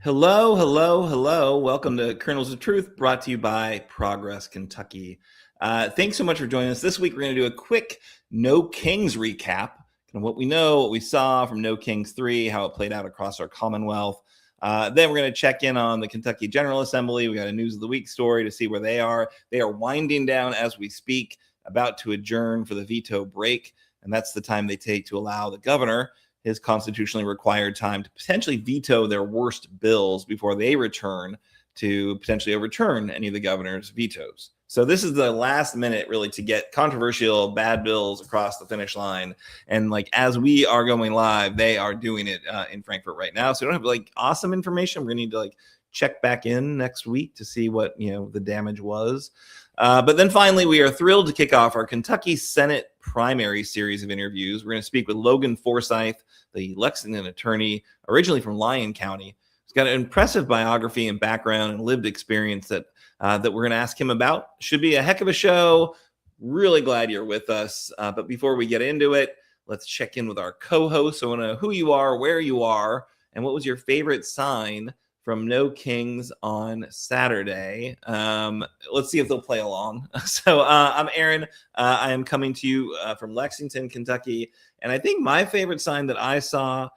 Hello, hello, hello. Welcome to Kernels of Truth, brought to you by Progress Kentucky. Thanks so much for joining us. This week, we're going to do a quick NoKYngs recap, kind of what we know, what we saw from NoKYngs 3, how it played out across our Commonwealth. Then we're going to check in on the Kentucky General Assembly. We got a News of the Week story to see where they are. They are winding down as we speak, about to adjourn for the veto break, and that's the time they take to allow the governor his constitutionally required time to potentially veto their worst bills before they return to potentially overturn any of the governor's vetoes. So this is the last minute really to get controversial bad bills across the finish line. And like, as we are going live, they are doing it in Frankfurt right now. So we don't have like awesome information. We're gonna need to like check back in next week to see what, the damage was. But then finally, we are thrilled to kick off our Kentucky Senate primary series of interviews. We're going to speak with Logan Forsythe, the Lexington attorney, originally from Lyon County. He's got an impressive biography and background and lived experience that we're going to ask him about. Should be a heck of a show. Really glad you're with us. But before we get into it, let's check in with our co-host. So I want to know who you are, where you are, and what was your favorite sign from NoKYngs on Saturday. Let's see if they'll play along. So I'm Aaron. I am coming to you from Lexington, Kentucky. And I think my favorite sign that I saw,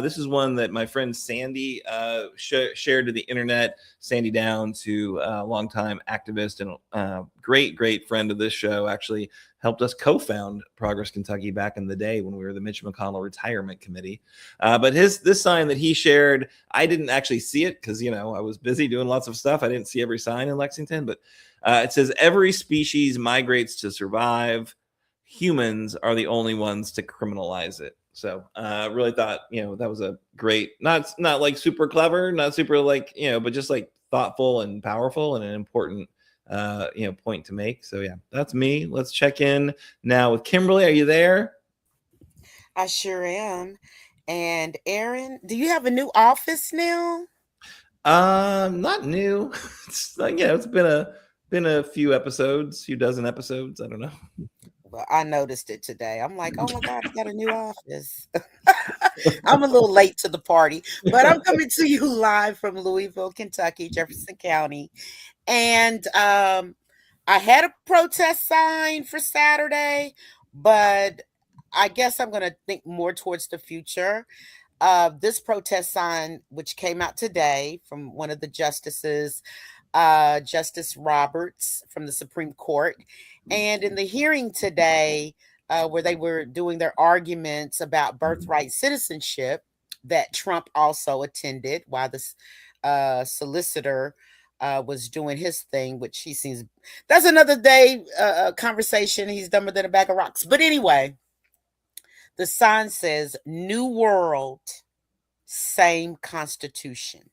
this is one that my friend Sandy shared to the internet. Sandy Downs, who a longtime activist and great friend of this show, actually helped us co-found Progress Kentucky back in the day when we were the Mitch McConnell Retirement Committee. But this sign that he shared, I didn't actually see it because, I was busy doing lots of stuff. I didn't see every sign in Lexington, but it says, "Every species migrates to survive. Humans are the only ones to criminalize it." So really thought, that was a great, not like super clever, not super like, but just like thoughtful and powerful and an important point to make. So yeah, that's me. Let's check in now with Kimberly. Are you there? I sure am. And Aaron, do you have a new office now? Not new. It's like, it's been a few dozen episodes. I don't know. Well, I noticed it today. I'm like, oh my God, I got a new office. I'm a little late to the party, but I'm coming to you live from Louisville, Kentucky, Jefferson County. And I had a protest sign for Saturday, but I guess I'm going to think more towards the future. This protest sign, which came out today from one of the justices, Justice Roberts from the Supreme Court. And in the hearing today, where they were doing their arguments about birthright citizenship, that Trump also attended while this solicitor was doing his thing, which he seems, that's another day conversation. He's dumber than a bag of rocks. But anyway, the sign says, "New World, same Constitution."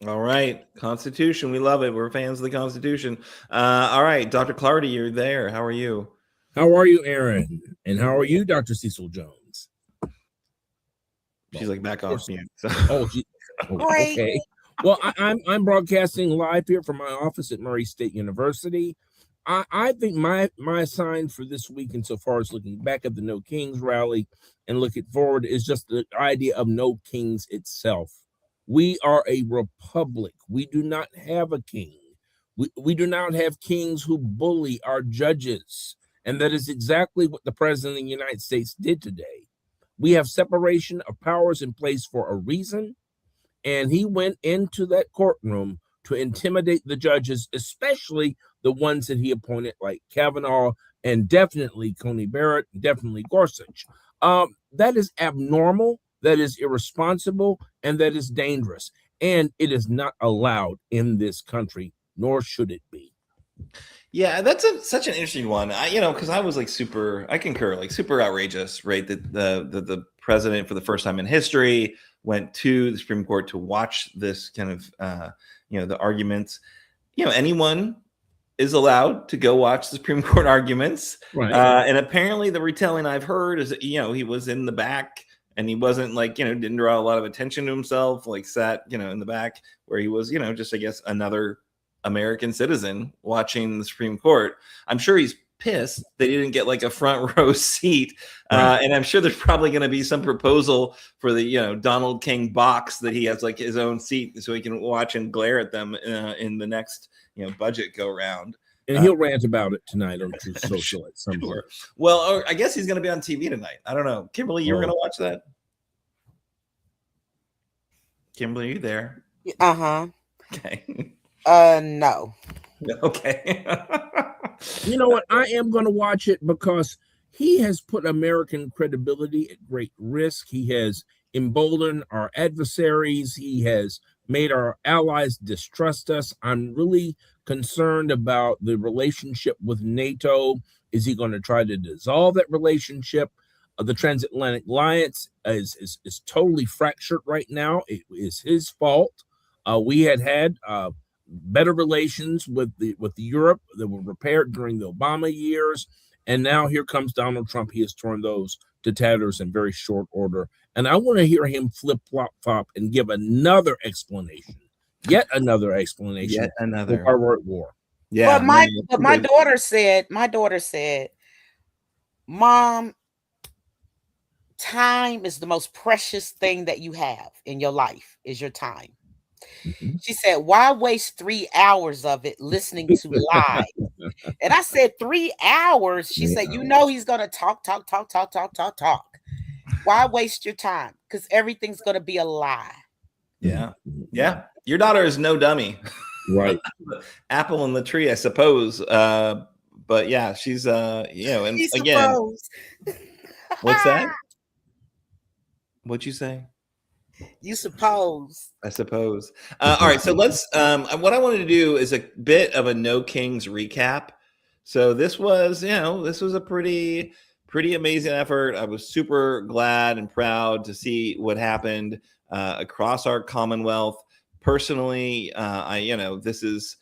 All right. Constitution. We love it. We're fans of the Constitution. All right. Dr. Clardy, you're there. How are you? How are you, Aaron? And how are you, Dr. Cecil Jones? She's like back off mute. So. Okay. Well, I'm broadcasting live here from my office at Murray State University. I think my sign for this week, insofar as looking back at the NoKYngs rally and looking forward, is just the idea of NoKYngs itself. We are a republic. We do not have a king. We do not have kings who bully our judges. And that is exactly what the President of the United States did today. We have separation of powers in place for a reason. And he went into that courtroom to intimidate the judges, especially the ones that he appointed, like Kavanaugh and definitely Coney Barrett, definitely Gorsuch. That is abnormal. That is irresponsible, and that is dangerous. And it is not allowed in this country, nor should it be. Yeah, that's such an interesting one. Because I was like I concur, like super outrageous, right? That the president, for the first time in history, went to the Supreme Court to watch this kind of, the arguments. Anyone is allowed to go watch the Supreme Court arguments. Right. And apparently the retelling I've heard is that, he was in the back. And he wasn't like, didn't draw a lot of attention to himself, like sat, in the back where he was, just, I guess, another American citizen watching the Supreme Court. I'm sure he's pissed they didn't get like a front row seat. Right. And I'm sure there's probably going to be some proposal for the Donald King box that he has like his own seat so he can watch and glare at them in the next budget go round. And he'll rant about it tonight on Truth Social at some point. Well, I guess he's going to be on TV tonight. I don't know. Kimberly, you were going to watch that? Kimberly, are you there? Uh-huh. Okay. No. Okay. You know what? I am going to watch it because he has put American credibility at great risk. He has emboldened our adversaries. He has made our allies distrust us. I'm really concerned about the relationship with NATO. Is he going to try to dissolve that relationship? The transatlantic alliance is totally fractured right now. It is his fault. We had better relations with Europe that were repaired during the Obama years, and now here comes Donald Trump. He has torn those to tatters in very short order, and I want to hear him flip flop and give another explanation, yet another explanation, for our war. Yeah, but my daughter said, Mom, time is the most precious thing that you have in your life, is your time. Mm-hmm. She said, why waste 3 hours of it listening to live? And I said, 3 hours? She said, he's going to talk. Why waste your time? Because everything's going to be a lie. Yeah. Yeah. Your daughter is no dummy. Right. Apple in the tree, I suppose. But yeah, she's, and again, what's that? What'd you say? You suppose. I suppose. All right. So let's, what I wanted to do is a bit of a NoKYngs recap. So this was a pretty amazing effort. I was super glad and proud to see what happened across our Commonwealth. Personally, this is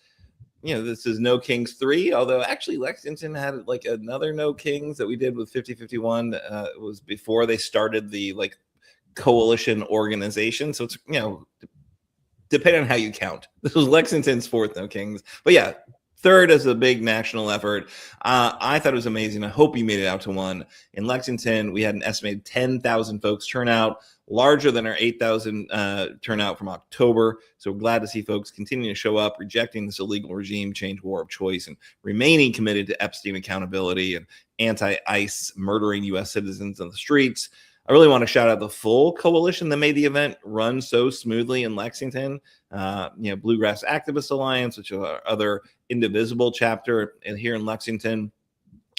NoKYngs 3, although actually Lexington had like another NoKYngs that we did with 5051. It was before they started the coalition organization. So it's, depending on how you count. This was Lexington's 4th NoKYngs. But yeah, 3rd as a big national effort. I thought it was amazing. I hope you made it out to one. In Lexington, we had an estimated 10,000 folks turnout, larger than our 8,000 turnout from October. So we're glad to see folks continue to show up, rejecting this illegal regime change war of choice, and remaining committed to Epstein accountability and anti-ICE murdering U.S. citizens on the streets. I really want to shout out the full coalition that made the event run so smoothly in Lexington. Bluegrass Activist Alliance, which is our other indivisible chapter, and here in Lexington,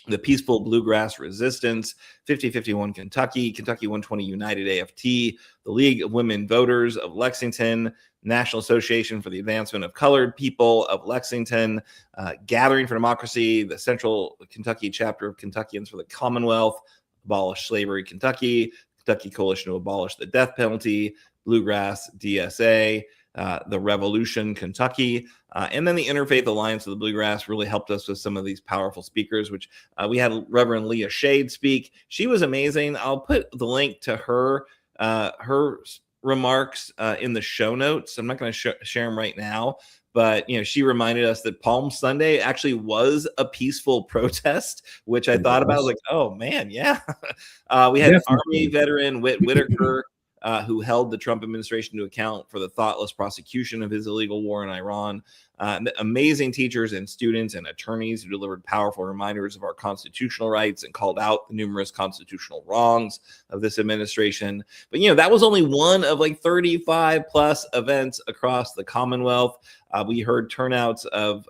the Peaceful Bluegrass Resistance, 5051 Kentucky, Kentucky 120 United AFT, the League of Women Voters of Lexington, National Association for the Advancement of Colored People of Lexington, Gathering for Democracy, the Central Kentucky chapter of Kentuckians for the Commonwealth, Abolish Slavery Kentucky, Kentucky Coalition to Abolish the Death Penalty, Bluegrass DSA, the Revolution Kentucky, and then the Interfaith Alliance of the Bluegrass really helped us with some of these powerful speakers, which we had Reverend Leah Schade speak. She was amazing. I'll put the link to her remarks in the show notes. I'm not going to share them right now, but she reminded us that Palm Sunday actually was a peaceful protest, which I thought about. I was like, oh man, yeah. We had Army veteran Whit Whitaker, who held the Trump administration to account for the thoughtless prosecution of his illegal war in Iran. Amazing teachers and students and attorneys who delivered powerful reminders of our constitutional rights and called out the numerous constitutional wrongs of this administration. But, that was only one of 35 plus events across the Commonwealth. We heard turnouts of,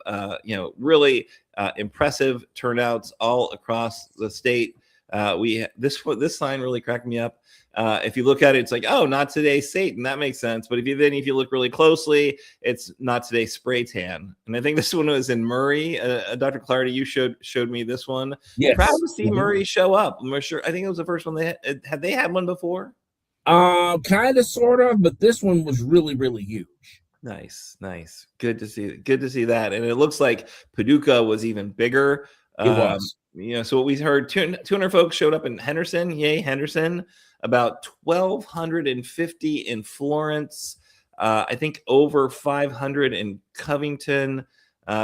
really impressive turnouts all across the state. This sign really cracked me up. If you look at it, it's like, oh, not today, Satan. That makes sense. But if you look really closely, it's not today, spray tan. And I think this one was in Murray. Dr. Clardy, you showed me this one. Yes. Proud to see Murray show up. I'm sure. I think it was the first one they had one before. Kind of, sort of, but this one was really, really huge. Nice. Good to see that. And it looks like Paducah was even bigger. It was. So what we heard, 200 folks showed up in Henderson. Yay, Henderson. About 1,250 in Florence. I think over 500 in Covington.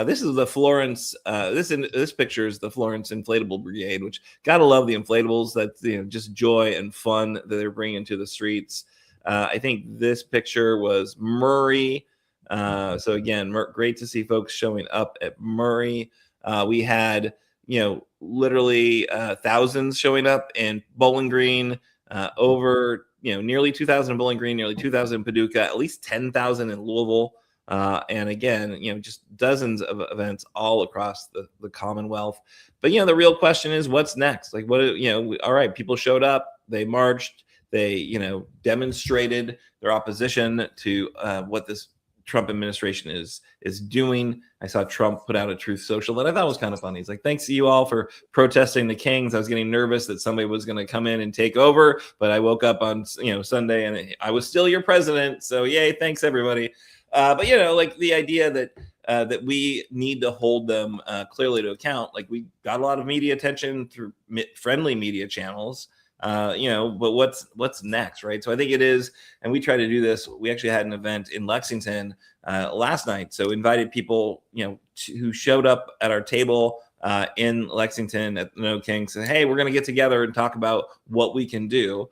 This is the Florence. This picture is the Florence Inflatable Brigade, which gotta love the inflatables. That's just joy and fun that they're bringing to the streets. I think this picture was Murray. So again, great to see folks showing up at Murray. We had literally thousands showing up in Bowling Green. Over nearly 2,000 in Bowling Green, nearly 2,000 in Paducah, at least 10,000 in Louisville. And again, just dozens of events all across the Commonwealth. But, the real question is what's next? Like, all right, people showed up, they marched, they, demonstrated their opposition to what this Trump administration is doing. I saw Trump put out a Truth Social that I thought was kind of funny. He's like, thanks to you all for protesting the KYNGS. I was getting nervous that somebody was going to come in and take over, but I woke up on Sunday and I was still your president. So yay, thanks everybody. But like the idea that we need to hold them clearly to account. Like we got a lot of media attention through friendly media channels. But what's next, right? So I think it is, and we try to do this. We actually had an event in Lexington last night, so invited people, who showed up at our table in Lexington at the NoKYngs, said, hey, we're going to get together and talk about what we can do.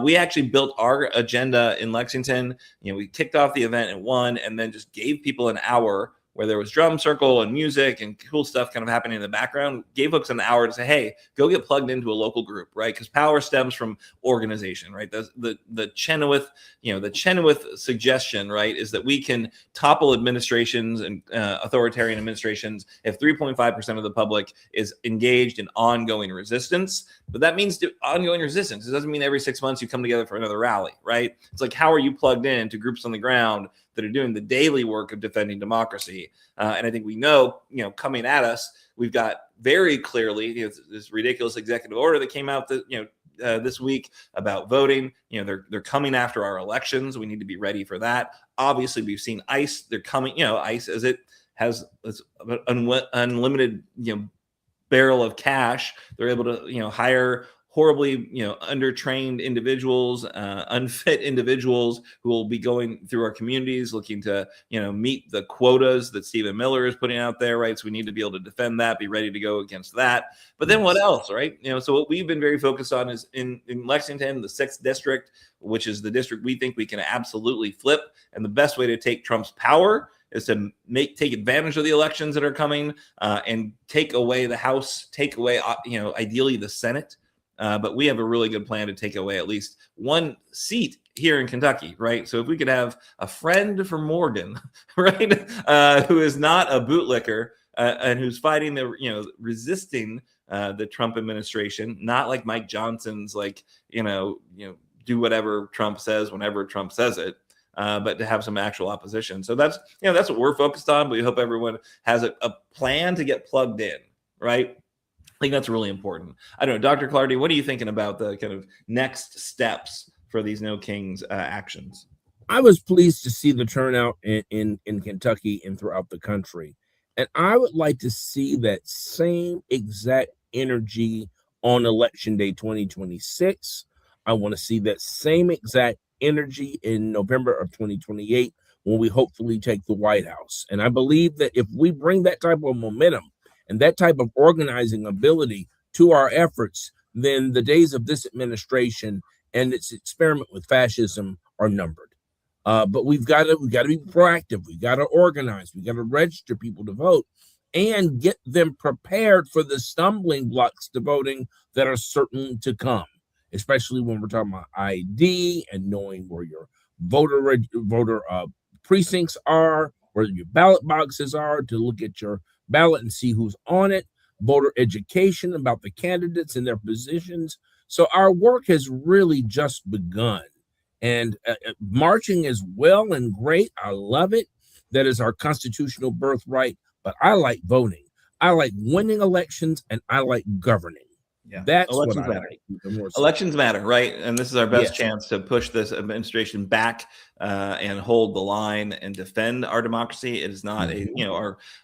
We actually built our agenda in Lexington. We kicked off the event at 1 and then just gave people an hour where there was drum circle and music and cool stuff kind of happening in the background, gave folks an hour to say, hey, go get plugged into a local group, right? Because power stems from organization, right? The Chenoweth, the Chenoweth suggestion, right, is that we can topple administrations and authoritarian administrations if 3.5% of the public is engaged in ongoing resistance. But that means ongoing resistance. It doesn't mean every 6 months you come together for another rally, right? It's like, how are you plugged in to groups on the ground that are doing the daily work of defending democracy? And I think we know, coming at us, we've got very clearly this ridiculous executive order that came out that, this week about voting. They're coming after our elections. We need to be ready for that. Obviously, we've seen ICE. They're coming. ICE, as it has this unlimited barrel of cash, they're able to hire horribly undertrained individuals, unfit individuals who will be going through our communities looking to meet the quotas that Stephen Miller is putting out there, right? So we need to be able to defend that, be ready to go against that. But then what else, right? So what we've been very focused on is in Lexington, the 6th district, which is the district we think we can absolutely flip. And the best way to take Trump's power is to take advantage of the elections that are coming and take away the House, take away ideally the Senate. But we have a really good plan to take away at least one seat here in Kentucky, right? So if we could have a friend from Morgan, right, who is not a bootlicker and who's fighting resisting the Trump administration, not like Mike Johnson's, like do whatever Trump says whenever Trump says it. But to have some actual opposition. So that's what we're focused on. But we hope everyone has a plan to get plugged in, right? I think that's really important. I don't know, Dr. Clardy, what are you thinking about the kind of next steps for these NoKYngs actions? I was pleased to see the turnout in Kentucky and throughout the country. And I would like to see that same exact energy on Election Day 2026. I want to see that same exact energy in November of 2028 when we hopefully take the White House. And I believe that if we bring that type of momentum and that type of organizing ability to our efforts, then the days of this administration and its experiment with fascism are numbered. But we've got to be proactive. We got to organize. We got to register people to vote and get them prepared for the stumbling blocks to voting that are certain to come, especially when we're talking about ID and knowing where your voter precincts are, where your ballot boxes are, to look at your ballot and see who's on it, voter education about the candidates and their positions. So our work has really just begun. And marching is well and great. I love it. That is our constitutional birthright. But I like voting. I like winning elections, and I like governing. Yeah, that's elections what I matter. like. Elections matter, right? And this is our best chance to push this administration back and hold the line and defend our democracy. It is not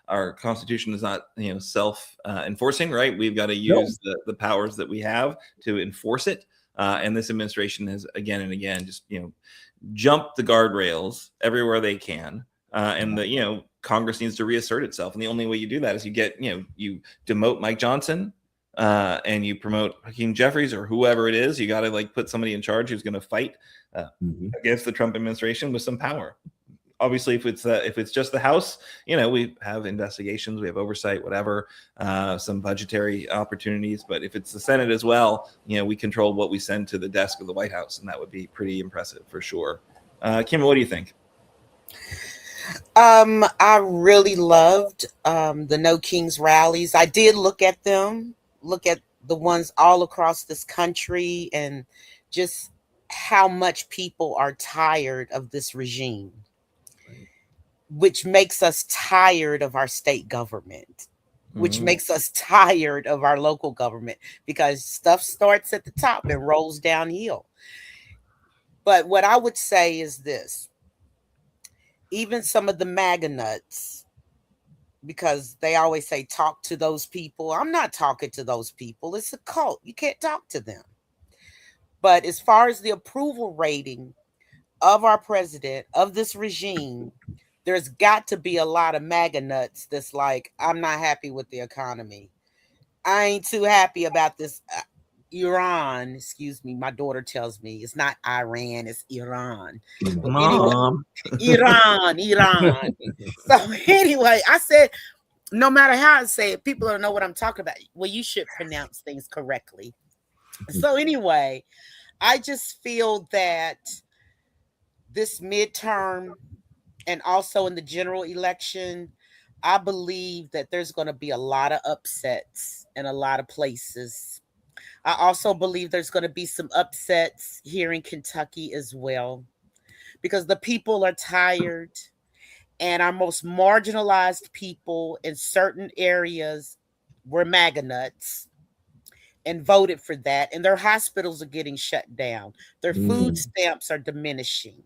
our Constitution is not self-enforcing, right? We've got to use the powers that we have to enforce it. And this administration has again and again just jumped the guardrails everywhere they can. And Congress needs to reassert itself. And the only way you do that is you demote Mike Johnson and you promote Hakeem Jeffries or whoever it is. You got to like put somebody in charge who's going to fight against the Trump administration with some power. Obviously, if it's just the House, we have investigations, we have oversight, whatever, some budgetary opportunities. But if it's the Senate as well, we control what we send to the desk of the White House, and that would be pretty impressive for sure. Kim, what do you think? I really loved the NoKYngs rallies. I did look at them, look at the ones all across this country, and just how much people are tired of this regime, which makes us tired of our state government, which makes us tired of our local government, because stuff starts at the top and rolls downhill. But what I would say is this: even some of the MAGA nuts, because they always say, talk to those people. I'm not talking to those people. It's a cult. You can't talk to them. But as far as the approval rating of our president, of this regime, there's got to be a lot of MAGA nuts that's like, I'm not happy with the economy. I ain't too happy about this. Iran, excuse me, my daughter tells me it's not Iran, it's Iran. Mom. Anyway, Iran. So anyway, I said, no matter how I say it, people don't know what I'm talking about. Well, you should pronounce things correctly. So anyway, I just feel that this midterm and also in the general election, I believe that there's going to be a lot of upsets in a lot of places. I also believe there's going to be some upsets here in Kentucky as well, because the people are tired, and our most marginalized people in certain areas were MAGA nuts and voted for that, and their hospitals are getting shut down. Their food stamps are diminishing.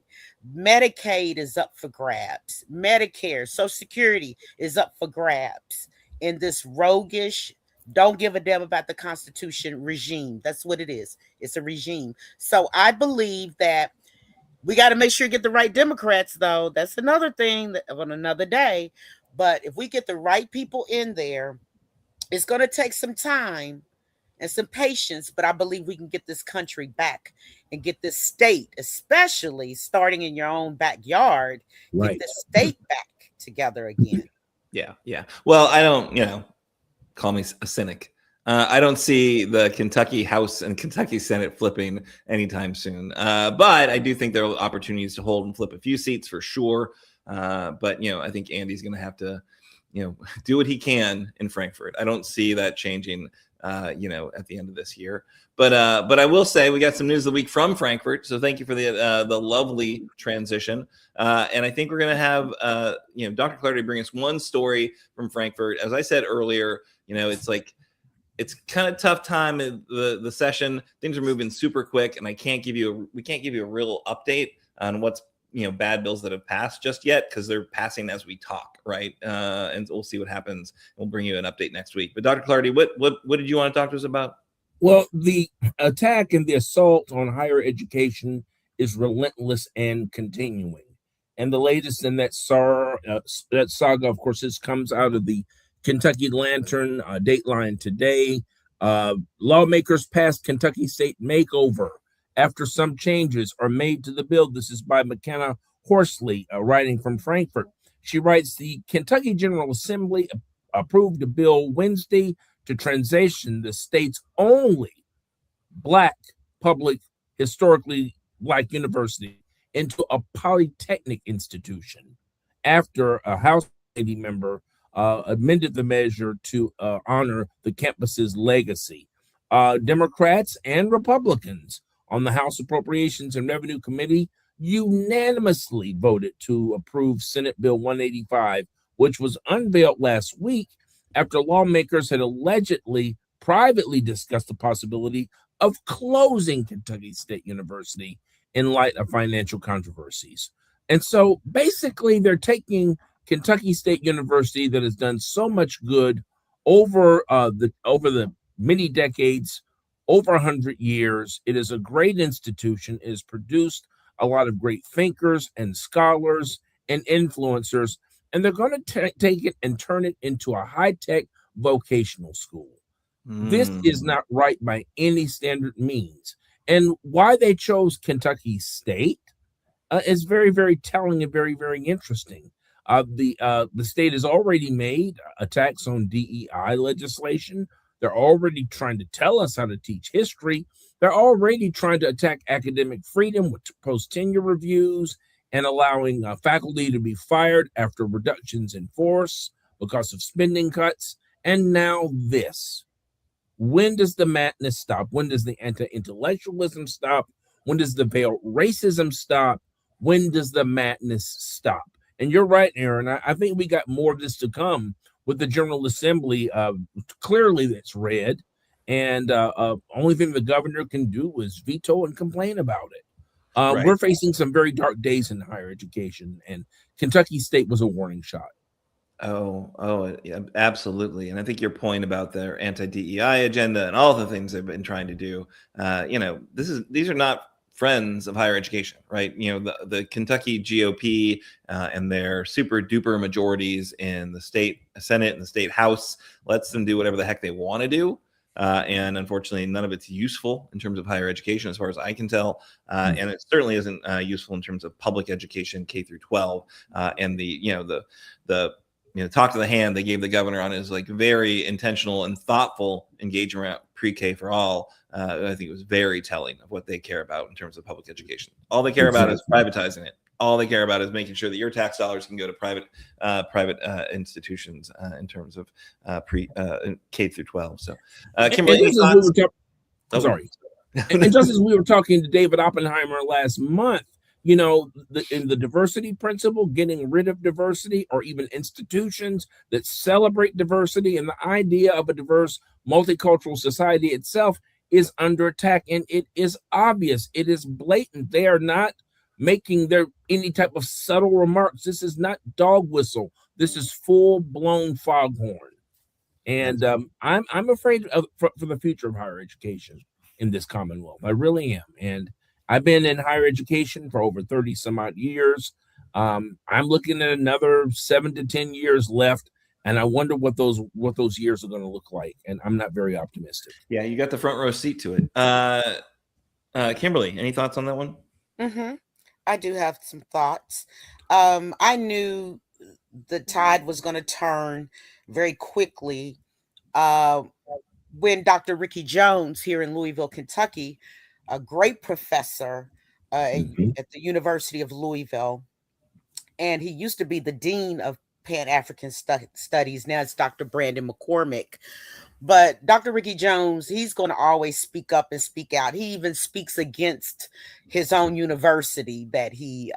Medicaid is up for grabs. Medicare, Social Security is up for grabs in this roguish, don't give a damn about the Constitution regime. That's what it is. It's a regime. So I believe that we got to make sure you get the right Democrats, though. That's another thing that, on another day. But if we get the right people in there, it's going to take some time and some patience, but I believe we can get this country back and get this state, especially starting in your own backyard, get the state back together again. Yeah. Well, I don't, call me a cynic. I don't see the Kentucky House and Kentucky Senate flipping anytime soon. But I do think there are opportunities to hold and flip a few seats for sure. But, I think Andy's going to have to, do what he can in Frankfurt. I don't see that changing at the end of this year. But I will say we got some news of the week from Frankfurt. So thank you for the lovely transition. And I think we're going to have, Dr. Clardy bring us one story from Frankfurt. As I said earlier, it's kind of tough time in the session. Things are moving super quick, and we can't give you a real update on what's bad bills that have passed just yet, because they're passing as we talk, right? And we'll see what happens. We'll bring you an update next week. But Dr. Clardy, what did you want to talk to us about? Well, the attack and the assault on higher education is relentless and continuing. And the latest in that saga, of course, this comes out of the Kentucky Lantern, Dateline today. Lawmakers passed Kentucky State Makeover after some changes are made to the bill. This is by McKenna Horsley, writing from Frankfurt. She writes, the Kentucky General Assembly approved a bill Wednesday to transition the state's only Black public, historically Black university into a polytechnic institution after a House Committee member amended the measure to honor the campus's legacy. Democrats and Republicans on the House Appropriations and Revenue Committee unanimously voted to approve Senate Bill 185, which was unveiled last week after lawmakers had allegedly privately discussed the possibility of closing Kentucky State University in light of financial controversies. And so basically they're taking Kentucky State University, that has done so much good over the many decades, over 100 years. It is a great institution. It has produced a lot of great thinkers and scholars and influencers. and they're going to take it and turn it into a high-tech vocational school. This is not right by any standard means. And why they chose Kentucky State is very, very telling and very, very interesting. The state has already made attacks on DEI legislation. They're already trying to tell us how to teach history. They're already trying to attack academic freedom with post-tenure reviews and allowing faculty to be fired after reductions in force because of spending cuts. And now this. When does the madness stop? When does the anti-intellectualism stop? When does the veiled racism stop? When does the madness stop? And you're right, Aaron. I think we got more of this to come with the General Assembly. Clearly, that's red. And only thing the governor can do is veto and complain about it. Right. We're facing some very dark days in higher education, and Kentucky State was a warning shot. Oh, yeah, absolutely. And I think your point about their anti-DEI agenda and all the things they've been trying to do, these are not friends of higher education, right? The Kentucky GOP and their super duper majorities in the state Senate and the state House lets them do whatever the heck they want to do. And unfortunately, none of it's useful in terms of higher education, as far as I can tell. And it certainly isn't useful in terms of public education, K through 12, and the talk to the hand they gave the governor on his very intentional and thoughtful engagement around pre-K for all. I think it was very telling of what they care about in terms of public education. All they care about is privatizing it. All they care about is making sure that your tax dollars can go to private institutions in terms of K through 12. So, Kimberly, sorry. And just as we were talking to David Oppenheimer last month, in the diversity principle, getting rid of diversity, or even institutions that celebrate diversity, and the idea of a diverse multicultural society itself is under attack. And it is obvious. It is blatant. They are not making any type of subtle remarks. This is not dog whistle. This is full-blown foghorn. And I'm afraid for the future of higher education in this Commonwealth. I really am. And I've been in higher education for over 30 some odd years. I'm looking at another 7 to 10 years left, and I wonder what those years are going to look like. And I'm not very optimistic. Yeah, you got the front row seat to it. Kimberly, any thoughts on that one? Mm-hmm. I do have some thoughts. I knew the tide was going to turn very quickly when Dr. Ricky Jones here in Louisville, Kentucky, a great professor at the University of Louisville, and he used to be the dean of Pan-African Studies. Now it's Dr. Brandon McCormick. But Dr. Ricky Jones, he's going to always speak up and speak out. He even speaks against his own university that he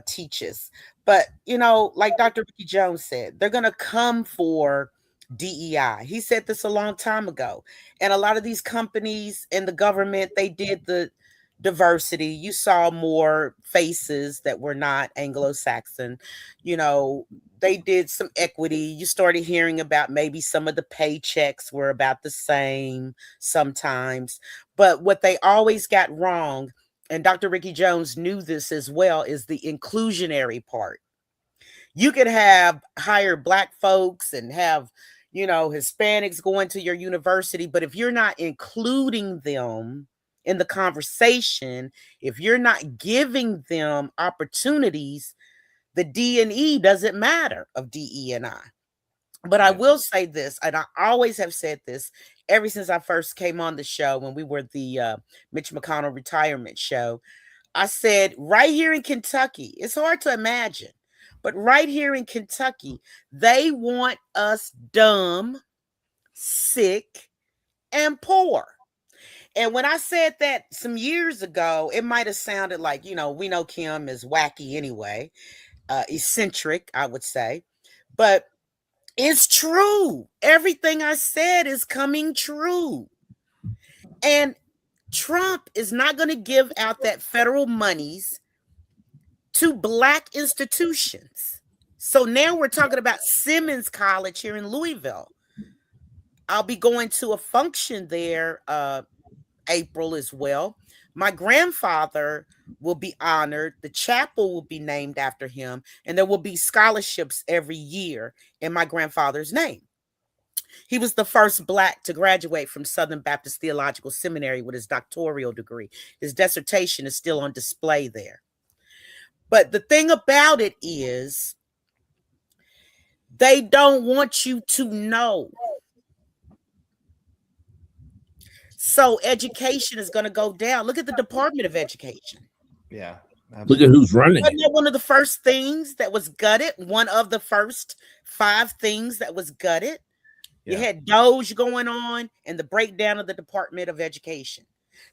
teaches. But, like Dr. Ricky Jones said, they're going to come for DEI. He said this a long time ago. And a lot of these companies and the government, they did the diversity. You saw more faces that were not Anglo-Saxon. They did some equity. You started hearing about maybe some of the paychecks were about the same sometimes. But what they always got wrong, and Dr. Ricky Jones knew this as well, is the inclusionary part. You could hire Black folks and have Hispanics going to your university, but if you're not including them in the conversation, if you're not giving them opportunities, the D&E doesn't matter of DE&I. But I will say this, and I always have said this ever since I first came on the show when we were the Mitch McConnell retirement show. I said, right here in Kentucky, it's hard to imagine, but right here in Kentucky, they want us dumb, sick, and poor. And when I said that some years ago, it might have sounded like, we know Kim is wacky anyway, eccentric, I would say. But it's true. Everything I said is coming true. And Trump is not going to give out that federal monies to Black institutions. So now we're talking about Simmons College here in Louisville. I'll be going to a function there April as well. My grandfather will be honored. The chapel will be named after him, and there will be scholarships every year in my grandfather's name. He was the first Black to graduate from Southern Baptist Theological Seminary with his doctoral degree. His dissertation is still on display there. But the thing about it is, they don't want you to know. So education is going to go down. Look at the Department of Education. Yeah. Look at who's running Wasn't it. that one of the first things that was gutted? One of the first 5 things that was gutted. You had Doge going on and the breakdown of the Department of Education.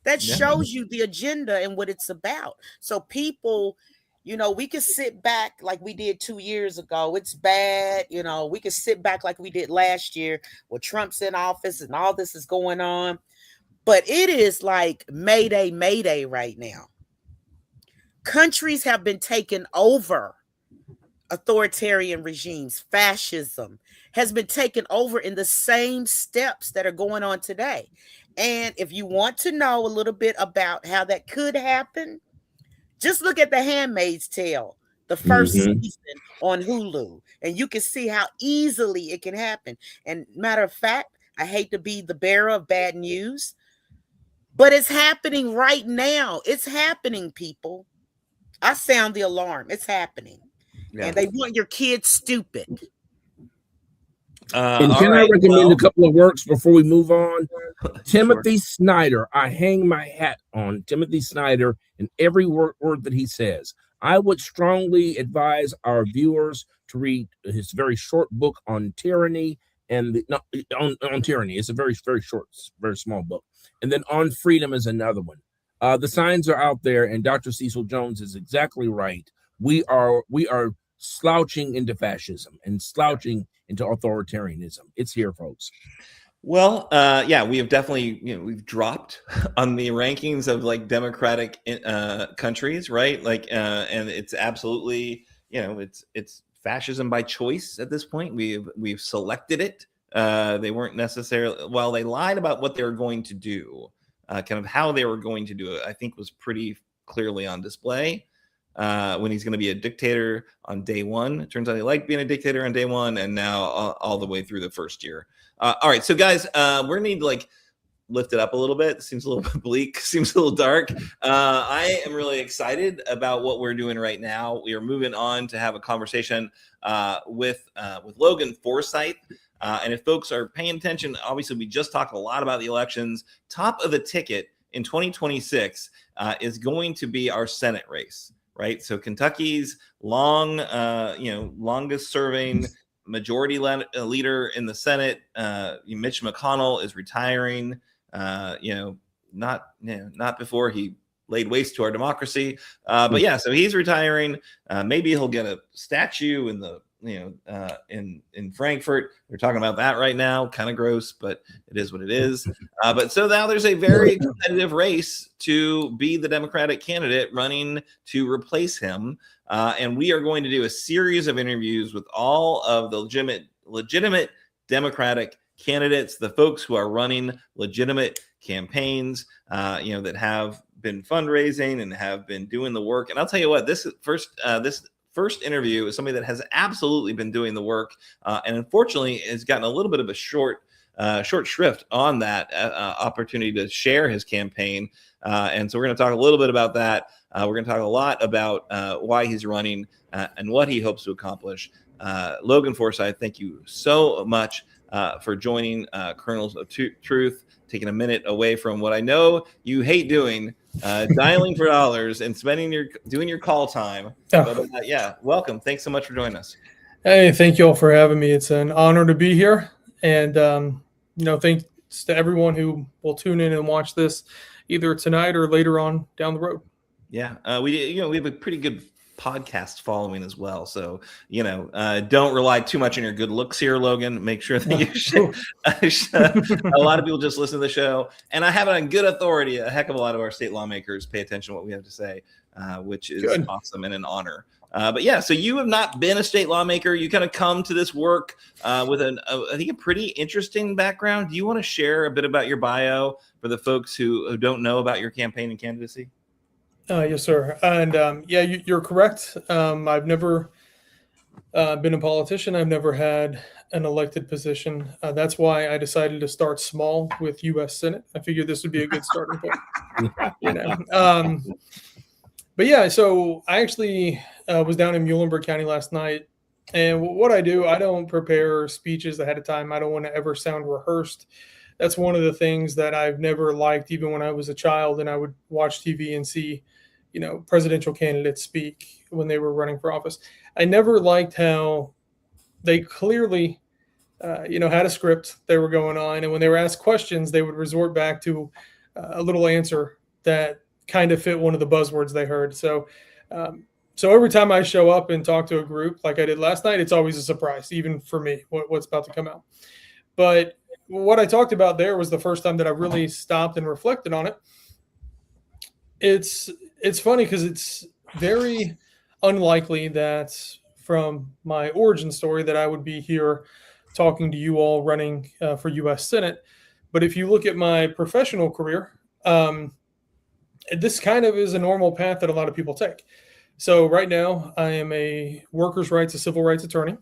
That shows you the agenda and what it's about. So people, we could sit back like we did 2 years ago. It's bad. We could sit back like we did last year where Trump's in office and all this is going on. But it is like Mayday, Mayday right now. Countries have been taken over. Authoritarian regimes, fascism has been taken over in the same steps that are going on today. And if you want to know a little bit about how that could happen, just look at The Handmaid's Tale, the first season on Hulu, and you can see how easily it can happen. And matter of fact, I hate to be the bearer of bad news, but it's happening right now. It's happening, people. I sound the alarm. It's happening. Yeah. And they want your kids stupid. And can I recommend a couple of works before we move on? Timothy Snyder. I hang my hat on Timothy Snyder and every word that he says. I would strongly advise our viewers to read his very short book on tyranny and on tyranny. It's a very, very short, very small book. And then On Freedom is another one. The signs are out there, and Dr. Cecil Jones is exactly right. We are slouching into fascism and slouching into authoritarianism. It's here, folks. Well, we have definitely, we've dropped on the rankings of like democratic countries, right? Like, and it's absolutely, it's fascism by choice at this point. We've selected it. They weren't necessarily, while they lied about what they were going to do, kind of how they were going to do it, I think was pretty clearly on display. When he's going to be a dictator on day one. It turns out he liked being a dictator on day one, and now all the way through the first year. All right, so guys, we're going to need to like lift it up a little bit. It seems a little bit bleak, seems a little dark. I am really excited about what we're doing right now. We are moving on to have a conversation with Logan Forsythe. And if folks are paying attention, obviously we just talked a lot about the elections. Top of the ticket in 2026 is going to be our Senate race. Right. So Kentucky's longest serving majority leader in the Senate, Mitch McConnell, is retiring, not before he laid waste to our democracy. But yeah, so he's retiring. Maybe he'll get a statue in the in Frankfurt. They're talking about that right now. Kind of gross, but it is what it is. But so now there's a very competitive race to be the Democratic candidate running to replace him. And we are going to do a series of interviews with all of the legitimate Democratic candidates, the folks who are running legitimate campaigns, that have been fundraising and have been doing the work. And I'll tell you what, this first interview is somebody that has absolutely been doing the work, and unfortunately has gotten a little bit of a short shrift on that opportunity to share his campaign. And so we're going to talk a little bit about that. We're going to talk a lot about why he's running and what he hopes to accomplish. Logan Forsythe, thank you so much for joining Kernels of Truth, taking a minute away from what I know you hate doing, dialing for dollars and doing your call time. But, welcome. Thanks so much for joining us. Hey, thank you all for having me. It's an honor to be here. And, thanks to everyone who will tune in and watch this either tonight or later on down the road. Yeah, we have a pretty good podcast following as well. So, don't rely too much on your good looks here, Logan. Make sure that you should. A lot of people just listen to the show. And I have it on good authority. A heck of a lot of our state lawmakers pay attention to what we have to say, which is awesome and an honor. But yeah, so you have not been a state lawmaker. You kind of come to this work with I think a pretty interesting background. Do you want to share a bit about your bio for the folks who don't know about your campaign and candidacy? Yes, sir. And yeah, you're correct. I've never been a politician. I've never had an elected position. That's why I decided to start small with U.S. Senate. I figured this would be a good starting point. You know. But yeah, so I actually was down in Muhlenberg County last night. And what I do, I don't prepare speeches ahead of time. I don't want to ever sound rehearsed. That's one of the things that I've never liked, even when I was a child and I would watch TV and see, presidential candidates speak when they were running for office. I never liked how they clearly, had a script they were going on. And when they were asked questions, they would resort back to a little answer that kind of fit one of the buzzwords they heard. So every time I show up and talk to a group like I did last night, it's always a surprise, even for me, what's about to come out. But what I talked about there was the first time that I really stopped and reflected on it. It's funny because it's very unlikely that from my origin story that I would be here talking to you all running for U.S. Senate. But if you look at my professional career, this kind of is a normal path that a lot of people take. So right now, I am a workers' rights, a civil rights attorney.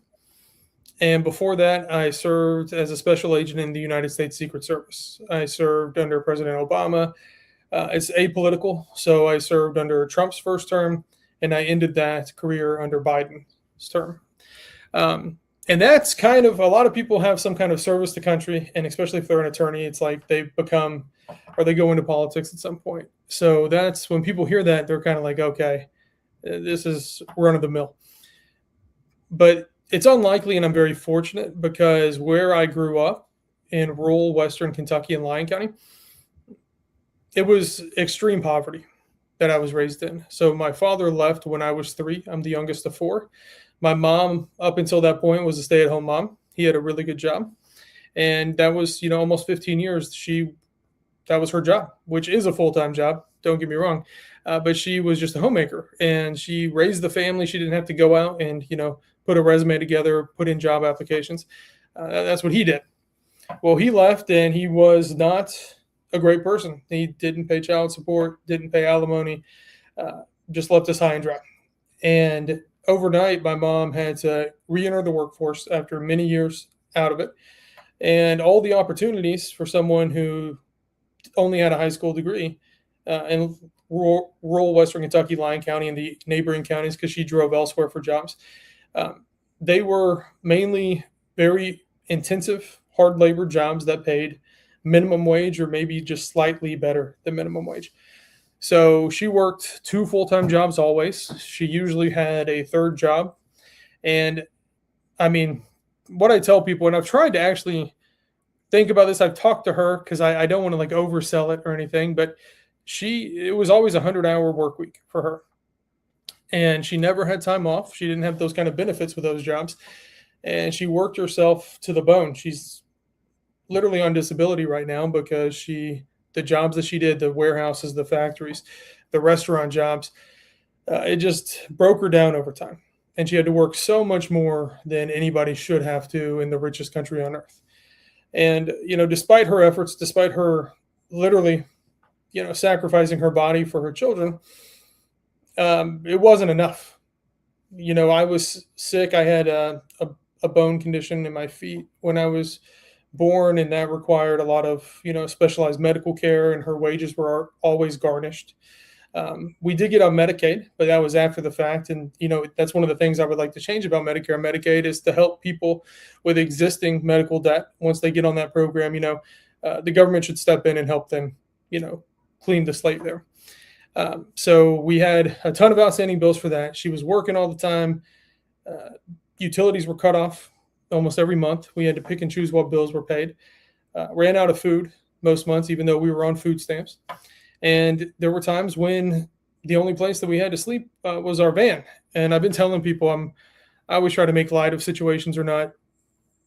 And before that, I served as a special agent in the United States Secret Service. I served under President Obama. It's apolitical. So I served under Trump's first term, and I ended that career under Biden's term. And that's kind of, a lot of people have some kind of service to country, and especially if they're an attorney, it's like they become, or they go into politics at some point. So that's when people hear that, they're kind of like, okay, this is run of the mill. But it's unlikely, and I'm very fortunate because where I grew up in rural Western Kentucky and Lyon County, it was extreme poverty that I was raised in. So my father left when I was 3. I'm the youngest of 4. My mom, up until that point, was a stay-at-home mom. He had a really good job. And that was, almost 15 years. That was her job, which is a full-time job. Don't get me wrong. But she was just a homemaker, and she raised the family. She didn't have to go out and, put a resume together, put in job applications. That's what he did. Well, he left, and he was not a great person. He didn't pay child support, didn't pay alimony, just left us high and dry. And overnight, my mom had to re-enter the workforce after many years out of it. And all the opportunities for someone who only had a high school degree in rural Western Kentucky, Lyon County, and the neighboring counties, because she drove elsewhere for jobs, they were mainly very intensive, hard labor jobs that paid minimum wage or maybe just slightly better than minimum wage. So she worked 2 full-time jobs always. She usually had a third job. And I mean, what I tell people, and I've tried to actually think about this, I've talked to her because I don't want to like oversell it or anything, but it was always a 100-hour work week for her. And she never had time off. She didn't have those kind of benefits with those jobs. And she worked herself to the bone. She's literally on disability right now because the jobs that she did, the warehouses, the factories, the restaurant jobs, it just broke her down over time. And she had to work so much more than anybody should have to in the richest country on earth. And, despite her efforts, despite her literally, sacrificing her body for her children, it wasn't enough. I was sick. I had a bone condition in my feet when I was born, and that required a lot of, specialized medical care, and her wages were always garnished. We did get on Medicaid, but that was after the fact. And, that's one of the things I would like to change about Medicare and Medicaid is to help people with existing medical debt. Once they get on that program, the government should step in and help them, clean the slate there. So we had a ton of outstanding bills for that. She was working all the time. Utilities were cut off almost every month. We had to pick and choose what bills were paid. Ran out of food most months, even though we were on food stamps. And there were times when the only place that we had to sleep was our van. And I've been telling people I always try to make light of situations or not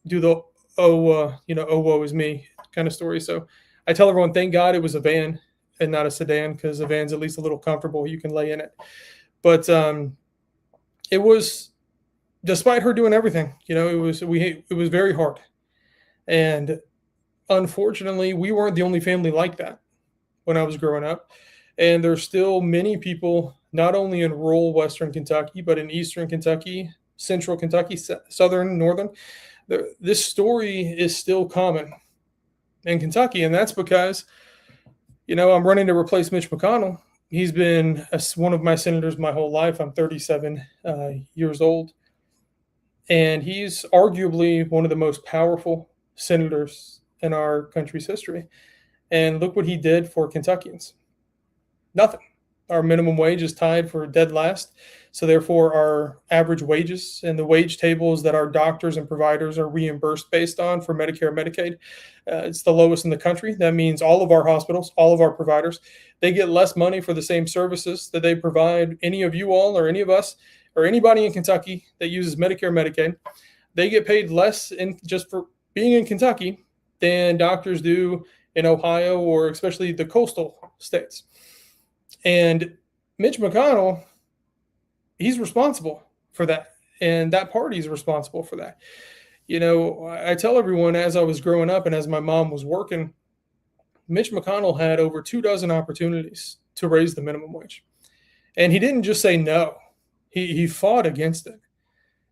do the, woe is me kind of story. So I tell everyone, thank God it was a van and not a sedan, because a van's at least a little comfortable. You can lay in it. But it was, despite her doing everything, it was very hard. And unfortunately, we weren't the only family like that when I was growing up. And there's still many people, not only in rural Western Kentucky, but in Eastern Kentucky, Central Kentucky, Southern, Northern. This story is still common in Kentucky. And that's because, I'm running to replace Mitch McConnell. He's been one of my senators my whole life. I'm 37 years old. And he's arguably one of the most powerful senators in our country's history. And look what he did for Kentuckians. Nothing. Our minimum wage is tied for dead last. So therefore, our average wages and the wage tables that our doctors and providers are reimbursed based on for Medicare and Medicaid, it's the lowest in the country. That means all of our hospitals, all of our providers, they get less money for the same services that they provide any of you all or any of us or anybody in Kentucky that uses Medicare and Medicaid. They get paid less just for being in Kentucky than doctors do in Ohio or especially the coastal states. And Mitch McConnell, he's responsible for that. And that party is responsible for that. I tell everyone as I was growing up and as my mom was working, Mitch McConnell had over 24 opportunities to raise the minimum wage. And he didn't just say no. He fought against it.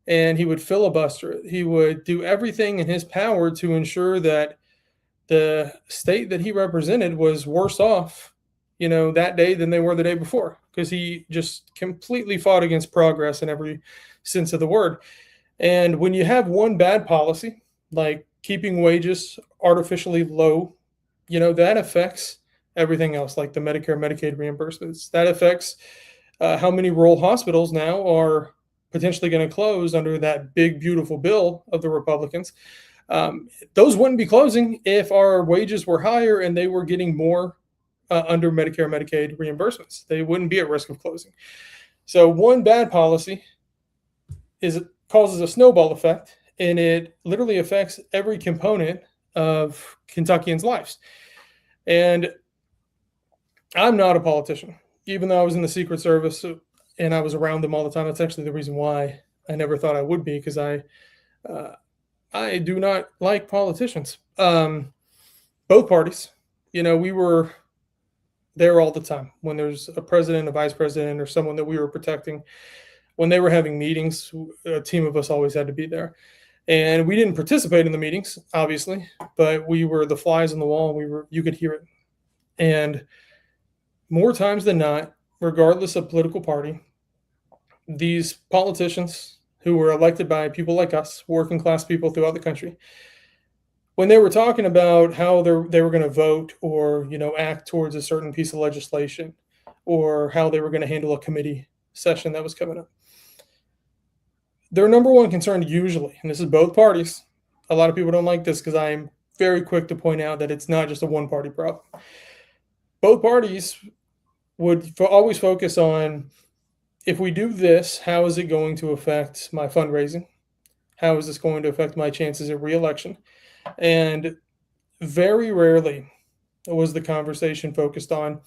And he would filibuster it. He would do everything in his power to ensure that the state that he represented was worse off that day than they were the day before, because he just completely fought against progress in every sense of the word. And when you have one bad policy, like keeping wages artificially low, that affects everything else, like the Medicare, Medicaid reimbursements. That affects how many rural hospitals now are potentially going to close under that big, beautiful bill of the Republicans. Those wouldn't be closing if our wages were higher and they were getting more under Medicare, Medicaid reimbursements. They wouldn't be at risk of closing. So one bad policy causes a snowball effect, and it literally affects every component of Kentuckians' lives. And I'm not a politician, even though I was in the Secret Service and I was around them all the time. That's actually the reason why I never thought I would be, because I do not like politicians. Both parties, we were there all the time when there's a president, a vice president, or someone that we were protecting. When they were having meetings, a team of us always had to be there. And we didn't participate in the meetings, obviously, but we were the flies on the wall. You could hear it. And more times than not, regardless of political party, these politicians who were elected by people like us, working class people throughout the country, when they were talking about how they were going to vote or, act towards a certain piece of legislation, or how they were going to handle a committee session that was coming up, their number one concern usually, and this is both parties, a lot of people don't like this because I'm very quick to point out that it's not just a one-party problem. Both parties would always focus on, if we do this, how is it going to affect my fundraising? How is this going to affect my chances of re-election? And very rarely was the conversation focused on,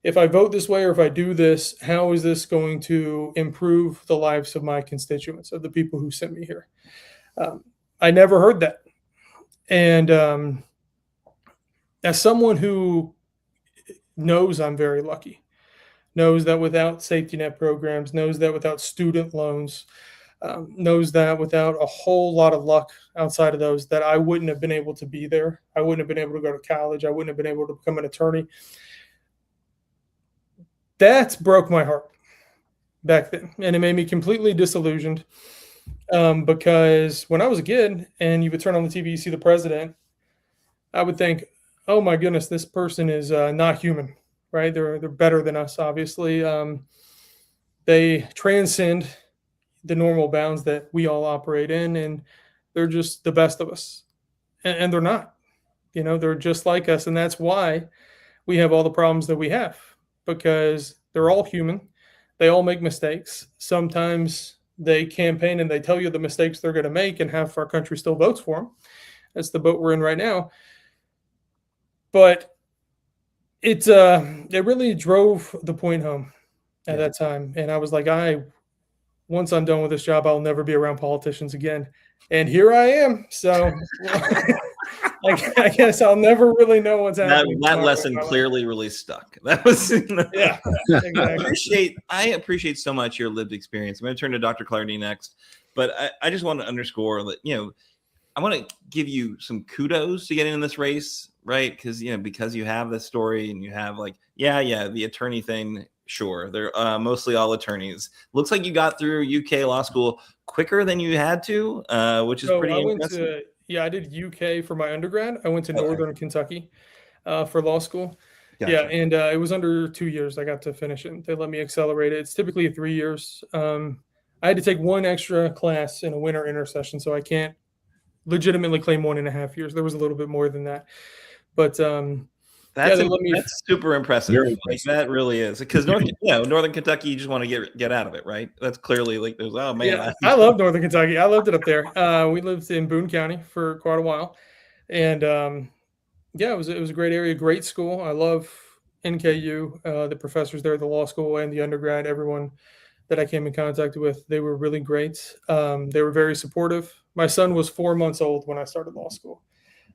if I vote this way or if I do this, how is this going to improve the lives of my constituents, of the people who sent me here? I never heard that. And as someone who knows I'm very lucky, knows that without safety net programs, knows that without student loans, knows that without a whole lot of luck outside of those, that I wouldn't have been able to be there. I wouldn't have been able to go to college. I wouldn't have been able to become an attorney. That broke my heart back then. And it made me completely disillusioned because when I was a kid and you would turn on the TV, you see the president, I would think, oh my goodness, this person is not human, right? They're better than us, obviously. They transcend the normal bounds that we all operate in, and they're just the best of us. And they're not. They're just like us, and that's why we have all the problems that we have, because they're all human. They all make mistakes. Sometimes they campaign and they tell you the mistakes they're going to make, and half our country still votes for them. That's the boat we're in right now. But it really drove the point home at that time. And I was like, I once I'm done with this job, I'll never be around politicians again. And here I am. So I guess I'll never really know what's happening. That lesson clearly really stuck. That was yeah. Exactly. I appreciate so much your lived experience. I'm going to turn to Dr. Clardy next, but I just want to underscore that, I want to give you some kudos to getting in this race, right? Because you have this story and you have the attorney thing. Sure, they're mostly all attorneys. Looks like you got through UK law school quicker than you had to, which is pretty impressive. I did UK for my undergrad. I went to Northern Kentucky for law school. Gotcha. Yeah, and it was under 2 years. I got to finish it. They let me accelerate it. It's typically 3 years. I had to take one extra class in a winter intersession, so I can't legitimately claim 1.5 years. There was a little bit more than that, but that's super impressive. That really is, because Northern Kentucky, you just want to get out of it, right? That's clearly there's I love Northern Kentucky. I loved it up there. We lived in Boone County for quite a while, and it was a great area, great school. I love NKU, the professors there, the law school and the undergrad, everyone that I came in contact with, they were really great. They were very supportive. My son was 4 months old when I started law school,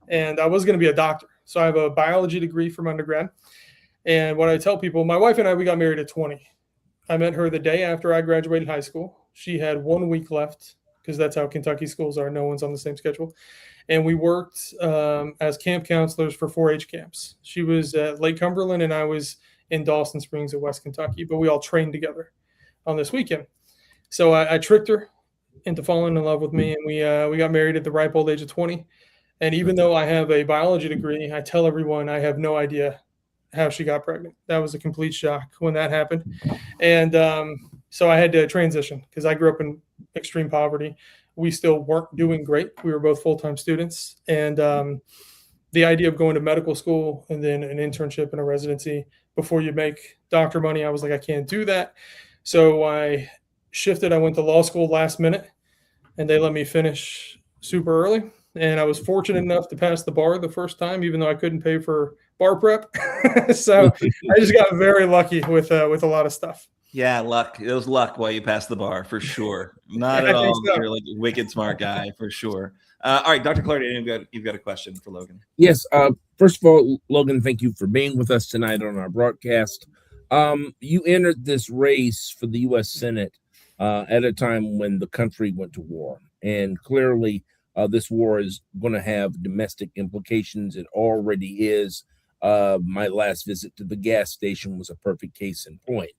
and I was going to be a doctor. So I have a biology degree from undergrad. And what I tell people, my wife and I, we got married at 20. I met her the day after I graduated high school. She had 1 week left, because that's how Kentucky schools are. No one's on the same schedule. And we worked as camp counselors for 4-H camps. She was at Lake Cumberland and I was in Dawson Springs at West Kentucky, but we all trained together on this weekend. So I tricked her into falling in love with me, and we got married at the ripe old age of 20. And even though I have a biology degree, I tell everyone I have no idea how she got pregnant. That was a complete shock when that happened. And so I had to transition, because I grew up in extreme poverty. We still weren't doing great. We were both full-time students. And the idea of going to medical school and then an internship and a residency before you make doctor money, I was like, I can't do that. So I shifted. I went to law school last minute, and they let me finish super early. And I was fortunate enough to pass the bar the first time, even though I couldn't pay for bar prep. So I just got very lucky with a lot of stuff. Yeah, luck. It was luck while you passed the bar, for sure. Not at all. So. You're like a wicked smart guy, for sure. All right, Dr. Clardy, you've got a question for Logan. Yes. First of all, Logan, thank you for being with us tonight on our broadcast. You entered this race for the U.S. Senate at a time when the country went to war. And clearly, this war is going to have domestic implications. It already is. My last visit to the gas station was a perfect case in point.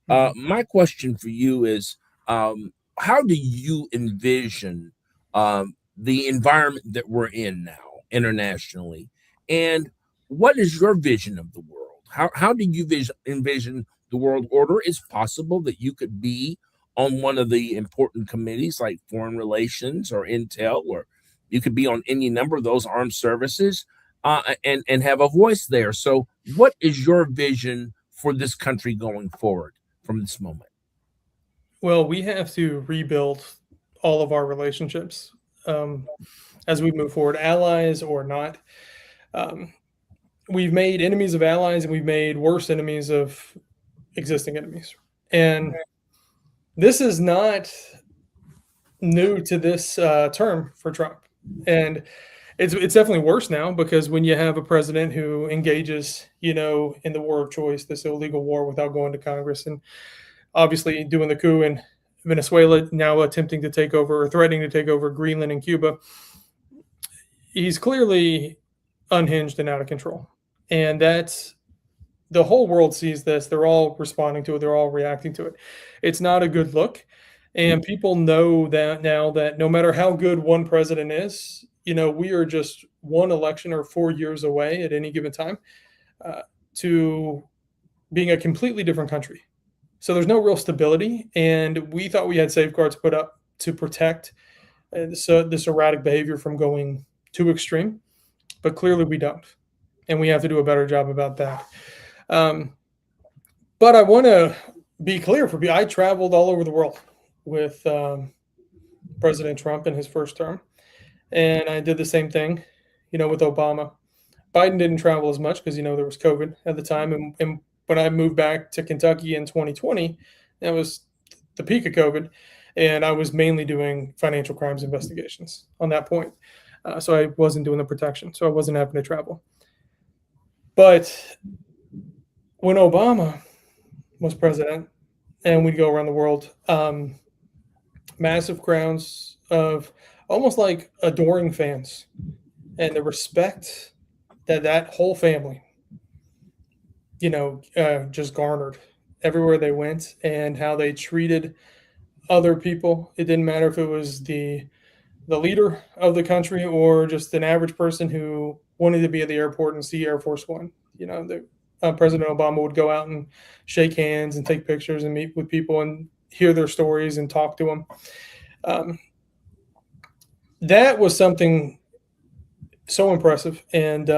My question for you is, how do you envision the environment that we're in now internationally? And what is your vision of the world? How do you envision the world order? Is possible that you could be on one of the important committees like foreign relations or intel, or you could be on any number of those armed services and have a voice there. So what is your vision for this country going forward from this moment? Well, we have to rebuild all of our relationships as we move forward, allies or not. We've made enemies of allies, and we've made worse enemies of existing enemies. And this is not new to this term for Trump. And it's definitely worse now, because when you have a president who engages, in the war of choice, this illegal war, without going to Congress, and obviously doing the coup in Venezuela, now attempting to take over or threatening to take over Greenland and Cuba, he's clearly unhinged and out of control. And that's, the whole world sees this. They're all responding to it. They're all reacting to it. It's not a good look. And people know that now, that no matter how good one president is, we are just one election or 4 years away at any given time to being a completely different country. So there's no real stability. And we thought we had safeguards put up to protect this erratic behavior from going too extreme. But clearly we don't. And we have to do a better job about that. But I want to be clear for me. I traveled all over the world with President Trump in his first term. And I did the same thing, with Obama. Biden didn't travel as much because, there was COVID at the time. And when I moved back to Kentucky in 2020, that was the peak of COVID, and I was mainly doing financial crimes investigations on that point. So I wasn't doing the protection, so I wasn't having to travel. But when Obama was president and we'd go around the world, massive crowds of almost like adoring fans, and the respect that whole family, just garnered everywhere they went, and how they treated other people. It didn't matter if it was the leader of the country or just an average person who wanted to be at the airport and see Air Force One. President Obama would go out and shake hands and take pictures and meet with people and hear their stories and talk to them. That was something so impressive, and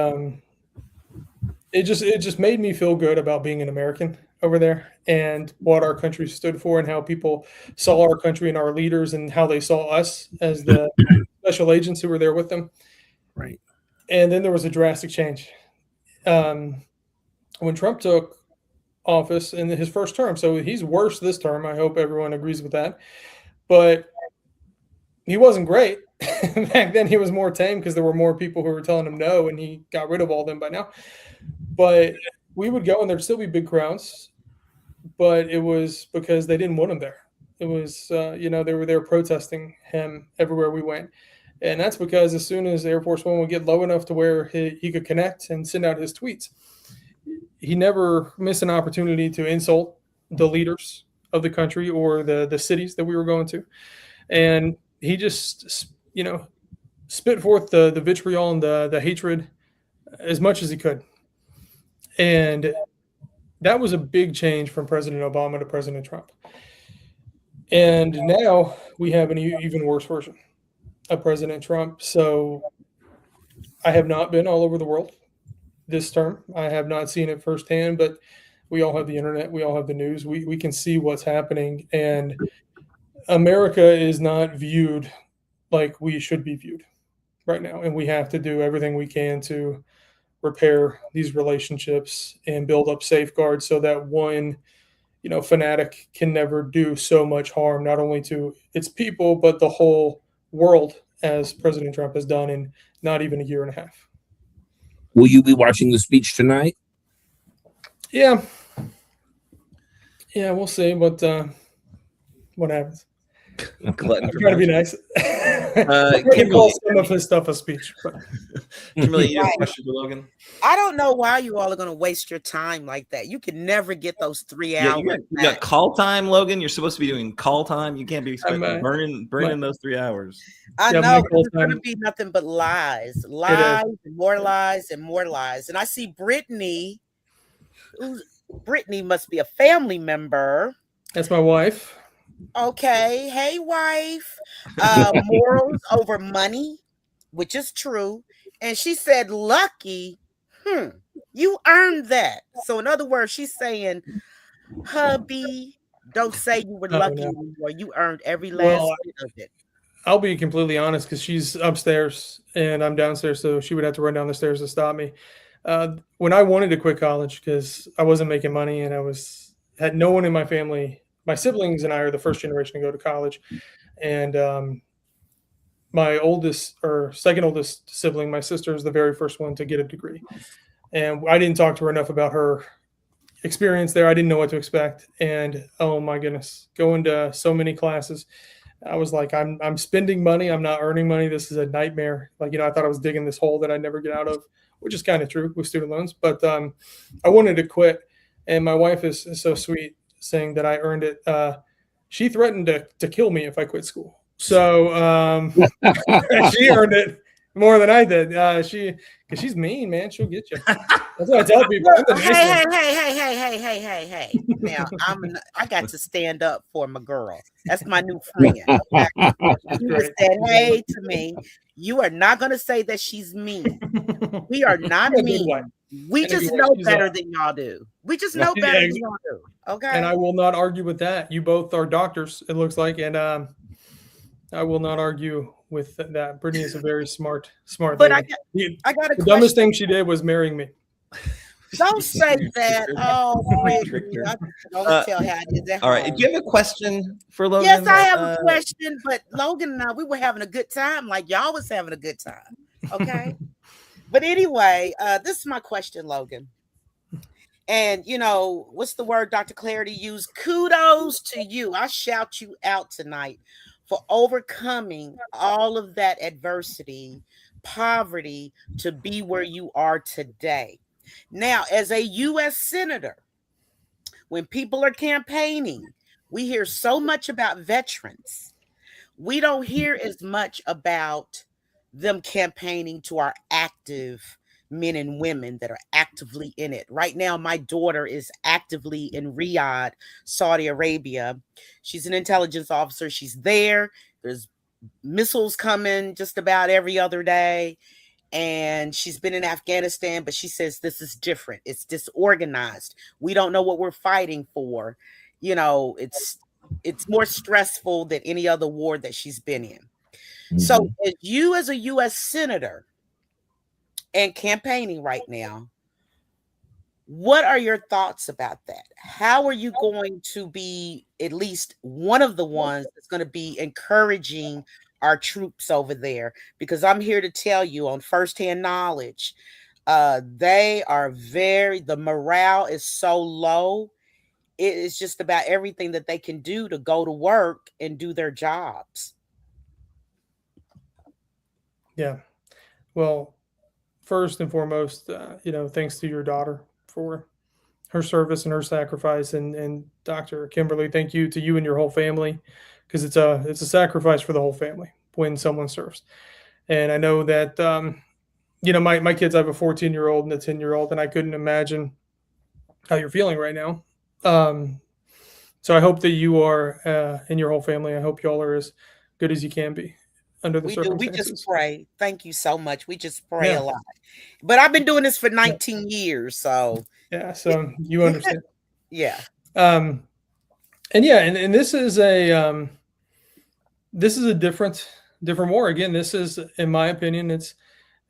it just made me feel good about being an American over there and what our country stood for and how people saw our country and our leaders and how they saw us as the special agents who were there with them. Right. And then there was a drastic change when Trump took office in his first term. So he's worse this term. I hope everyone agrees with that. But he wasn't great. Back then he was more tame because there were more people who were telling him no, and he got rid of all of them by now. But we would go and there'd still be big crowds, but it was because they didn't want him there. It was, they were there protesting him everywhere we went. And that's because as soon as Air Force One would get low enough to where he could connect and send out his tweets, he never missed an opportunity to insult the leaders of the country or the cities that we were going to. And he just, spit forth the vitriol and the hatred as much as he could. And that was a big change from President Obama to President Trump. And now we have an even worse version of President Trump. So I have not been all over the world this term. I have not seen it firsthand, but we all have the internet. We all have the news. We can see what's happening. And America is not viewed like we should be viewed right now. And we have to do everything we can to repair these relationships and build up safeguards so that one, fanatic can never do so much harm, not only to its people, but the whole world, as President Trump has done in not even a year and a half. Will you be watching the speech tonight? Yeah, we'll see what happens. I'm trying to be nice. Kimberly, call some of his stuff a speech. But. Kimberly, you have a question for Logan? I don't know why you all are going to waste your time like that. You can never get those 3 hours. You got call time, Logan. You're supposed to be doing call time. You can't be burning those 3 hours. I know it's going to be nothing but lies, and more lies, and more lies. And I see Brittany. Brittany must be a family member. That's my wife. Okay. Hey, wife. Morals over money, which is true. And she said, lucky. You earned that. So in other words, she's saying, hubby, don't say you were lucky anymore. You earned every last bit of it. I'll be completely honest because she's upstairs and I'm downstairs. So she would have to run down the stairs to stop me. When I wanted to quit college because I wasn't making money and had no one in my family. My siblings and I are the first generation to go to college. And my second oldest sibling, my sister, is the very first one to get a degree. And I didn't talk to her enough about her experience there. I didn't know what to expect. And oh my goodness, going to so many classes, I was like, I'm spending money. I'm not earning money. This is a nightmare. I thought I was digging this hole that I'd never get out of, which is kind of true with student loans. But I wanted to quit. And my wife is so sweet, saying that I earned it. She threatened to kill me if I quit school. So she earned it more than I did. Because she's mean, man. She'll get you. That's what I tell people. Hey. Now I got to stand up for my girl. That's my new friend. Okay? You said hey to me. You are not going to say that she's mean. We are not mean. We just know better than y'all do. We just know better than y'all do. Okay. And I will not argue with that. You both are doctors, it looks like, and I will not argue with that. Brittany is a very smart but lady. I got a The dumbest thing she did was marrying me. Don't say that. Oh, We Brittany, tricked her. I can only tell how it is at All right. home. Do you have a question for Logan? Yes, I have a question, but Logan and I, we were having a good time, like y'all was having a good time. Okay. But anyway, this is my question, Logan. And what's the word Dr. Clardy used? Kudos to you. I shout you out tonight for overcoming all of that adversity, poverty, to be where you are today. Now, as a U.S. Senator, when people are campaigning, we hear so much about veterans. We don't hear as much about them campaigning to our active men and women that are actively in it. Right now, my daughter is actively in Riyadh, Saudi Arabia. She's an intelligence officer. She's there. There's missiles coming just about every other day. And she's been in Afghanistan, but she says this is different. It's disorganized. We don't know what we're fighting for. It's more stressful than any other war that she's been in. Mm-hmm. So as you as a U.S. Senator and campaigning right now, what are your thoughts about that? How are you going to be at least one of the ones that's going to be encouraging our troops over there? Because I'm here to tell you on firsthand knowledge, the morale is so low. It is just about everything that they can do to go to work and do their jobs. Yeah. Well, first and foremost, thanks to your daughter for her service and her sacrifice, and Dr. Kimberly, thank you to you and your whole family, because it's a sacrifice for the whole family when someone serves. And I know that my kids, I have a 14-year-old and a 10-year-old, and I couldn't imagine how you're feeling right now. So I hope that you are and your whole family, I hope y'all are as good as you can be under the circumstances. We just pray. Thank you so much. We just pray a lot. But I've been doing this for 19 years, so so you understand. Yeah. And this is a different war. Again, this is, in my opinion,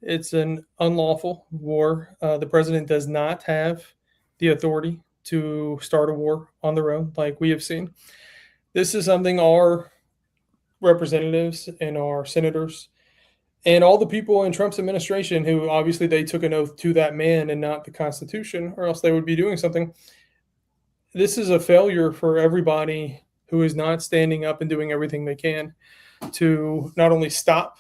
it's an unlawful war. The president does not have the authority to start a war on their own, like we have seen. This is something our representatives and our senators and all the people in Trump's administration, who obviously they took an oath to that man and not the Constitution, or else they would be doing something. This is a failure for everybody who is not standing up and doing everything they can to not only stop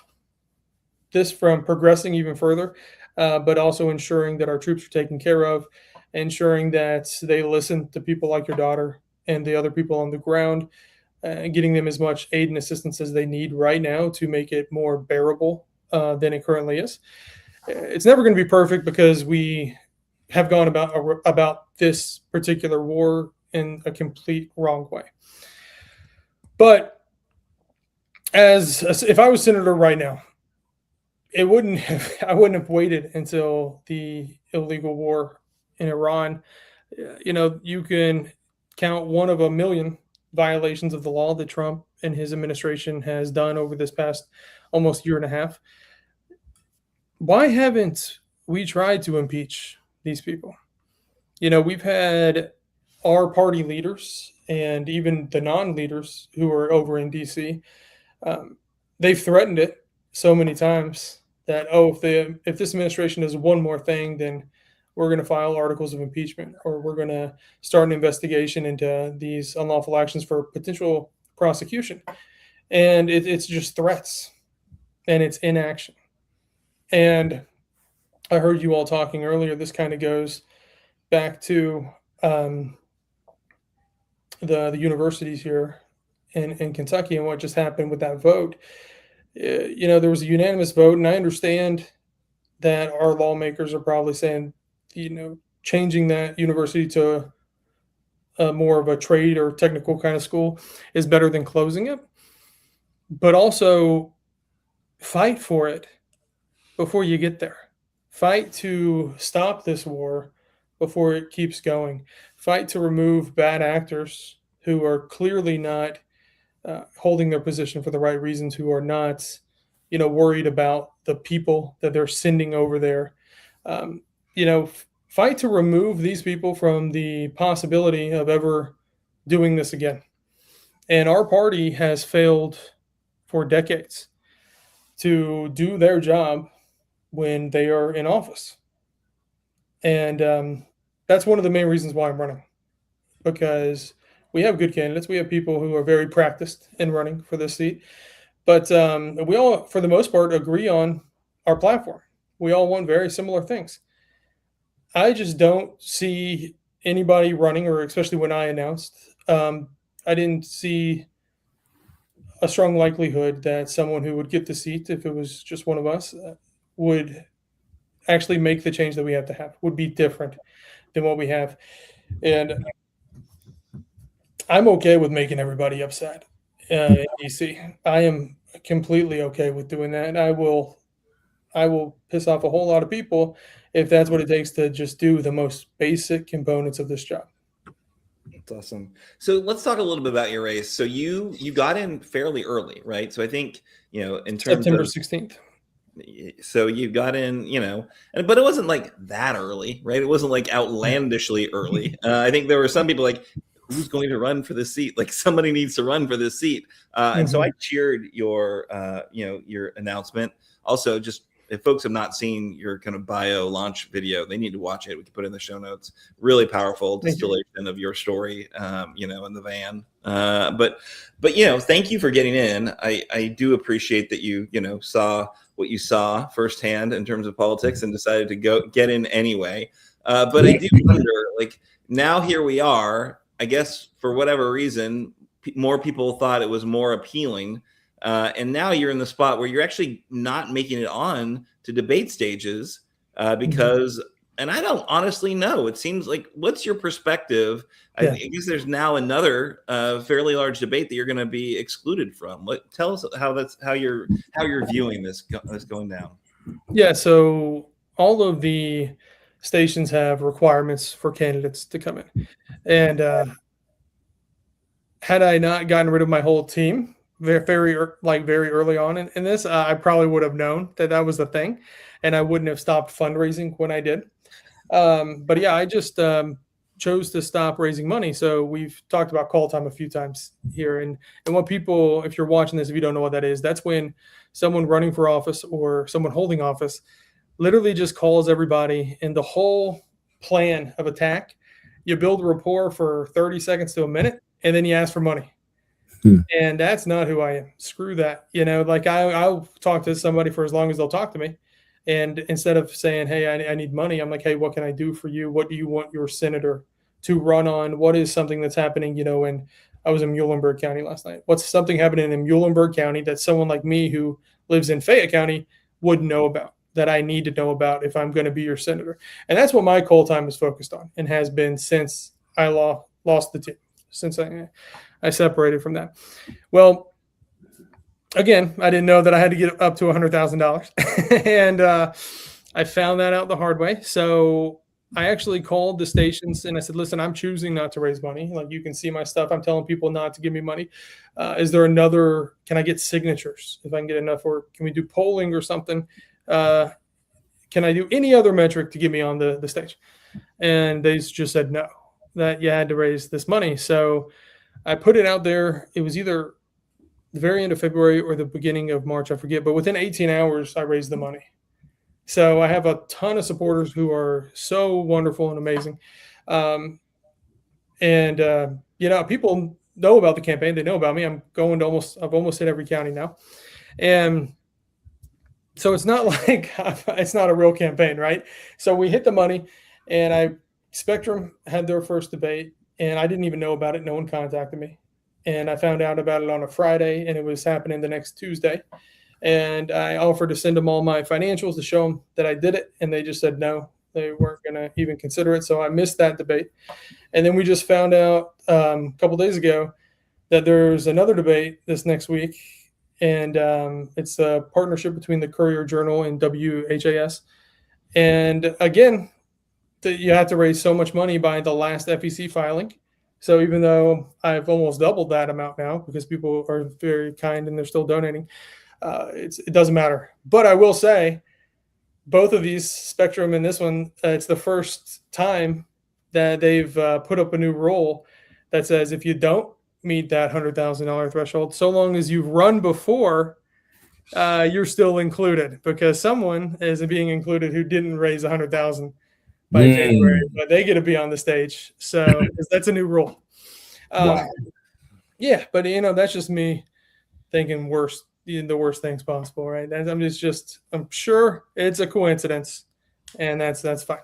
this from progressing even further, but also ensuring that our troops are taken care of, ensuring that they listen to people like your daughter and the other people on the ground, getting them as much aid and assistance as they need right now to make it more bearable than it currently is. It's never going to be perfect, because we have gone about this particular war in a complete wrong way. But if I was senator right now, I wouldn't have waited until the illegal war in Iran. You can count one of a million violations of the law that Trump and his administration has done over this past almost year and a half. Why haven't we tried to impeach these people? We've had our party leaders and even the non-leaders who are over in DC. They've threatened it so many times that, if this administration does one more thing, then we're going to file articles of impeachment, or we're going to start an investigation into these unlawful actions for potential prosecution. And it's just threats, and it's inaction. And I heard you all talking earlier. This kind of goes back to the universities here in Kentucky and what just happened with that vote. There was a unanimous vote, and I understand that our lawmakers are probably saying, changing that university to more of a trade or technical kind of school is better than closing it. But also fight for it before you get there. Fight to stop this war before it keeps going. Fight to remove bad actors who are clearly not holding their position for the right reasons, who are not, worried about the people that they're sending over there. fight to remove these people from the possibility of ever doing this again. And our party has failed for decades to do their job when they are in office. And that's one of the main reasons why I'm running, because we have good candidates. We have people who are very practiced in running for this seat. But we all, for the most part, agree on our platform. We all want very similar things. I just don't see anybody running, or especially when I announced, I didn't see a strong likelihood that someone who would get the seat, if it was just one of us, would actually make the change that we have to have, would be different than what we have. And I'm okay with making everybody upset in DC. I am completely okay with doing that. And I will piss off a whole lot of people if that's what it takes to just do the most basic components of this job. That's awesome. So let's talk a little bit about your race. So you got in fairly early, right? So I think, in terms September of 16th. So you got in, but it wasn't like that early, right? It wasn't like outlandishly early. I think there were some people like, who's going to run for this seat? Like somebody needs to run for this seat. And so I cheered your announcement. Also, just if folks have not seen your kind of bio launch video, they need to watch it. We can put it in the show notes. Really powerful distillation of your story, in the van. But thank you for getting in. I do appreciate that you saw what you saw firsthand in terms of politics and decided to get in anyway. But I do wonder, like, now here we are. I guess for whatever reason, more people thought it was more appealing. And now you're in the spot where you're actually not making it on to debate stages because, and I don't honestly know, it seems like, what's your perspective? I guess there's now another fairly large debate that you're going to be excluded from. Tell us how you're viewing this going down. Yeah. So all of the stations have requirements for candidates to come in. And had I not gotten rid of my whole team very early on in this, I probably would have known that was the thing, and I wouldn't have stopped fundraising when I did. But yeah, I just chose to stop raising money. So we've talked about call time a few times here, and what people, if you're watching this, if you don't know what that is, that's when someone running for office or someone holding office literally just calls everybody, and the whole plan of attack, you build a rapport for 30 seconds to a minute, and then you ask for money. And that's not who I am. Screw that. Like I'll talk to somebody for as long as they'll talk to me. And instead of saying, hey, I need money, I'm like, hey, what can I do for you? What do you want your senator to run on? What is something that's happening, and I was in Muhlenberg County last night. What's something happening in Muhlenberg County that someone like me who lives in Fayette County wouldn't know about, that I need to know about if I'm going to be your senator? And that's what my call time is focused on and has been since I lost the team, since I separated from that. Well, again, I didn't know that I had to get up to $100,000. And I found that out the hard way. So I actually called the stations and I said, listen, I'm choosing not to raise money. Like, you can see my stuff. I'm telling people not to give me money. Is there can I get signatures if I can get enough, or can we do polling or something? Can I do any other metric to get me on the stage? And they just said no, that you had to raise this money. So I put it out there. It was either the very end of February or the beginning of March, I forget. But within 18 hours, I raised the money. So I have a ton of supporters who are so wonderful and amazing. People know about the campaign. They know about me. I've almost hit every county now. And so it's not like it's not a real campaign, right? So we hit the money, and Spectrum had their first debate, and I didn't even know about it. No one contacted me. And I found out about it on a Friday, and it was happening the next Tuesday. And I offered to send them all my financials to show them that I did it, and they just said no. They weren't going to even consider it. So I missed that debate. And then we just found out a couple days ago that there's another debate this next week, and it's a partnership between the Courier-Journal and WHAS. And again, you have to raise so much money by the last FEC filing. So even though I've almost doubled that amount now because people are very kind and they're still donating, it doesn't matter. But I will say both of these, Spectrum and this one, it's the first time that they've put up a new rule that says if you don't meet that $100,000 threshold, so long as you've run before, you're still included, because someone is being included who didn't raise 100,000 by January, but they get to be on the stage. So that's a new rule. Wow. Yeah, but that's just me thinking the worst things possible, right? I'm sure it's a coincidence, and that's fine.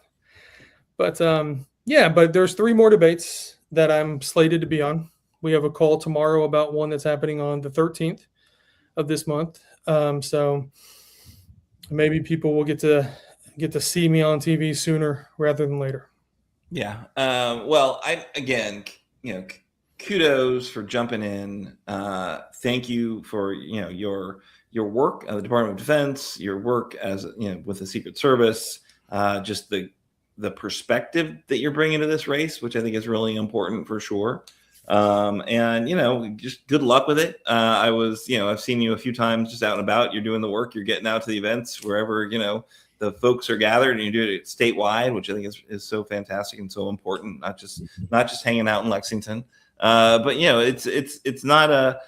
But but there's 3 more debates that I'm slated to be on. We have a call tomorrow about one that's happening on the 13th of this month. So maybe people will get to see me on TV sooner rather than later. Yeah. Well, kudos for jumping in. Thank you for your work at the Department of Defense, your work as with the Secret Service, just the perspective that you're bringing to this race, which I think is really important for sure. And just good luck with it. I've seen you a few times just out and about. You're doing the work. You're getting out to the events wherever the folks are gathered, and you do it statewide, which I think is so fantastic and so important. Not just hanging out in Lexington. But it's not a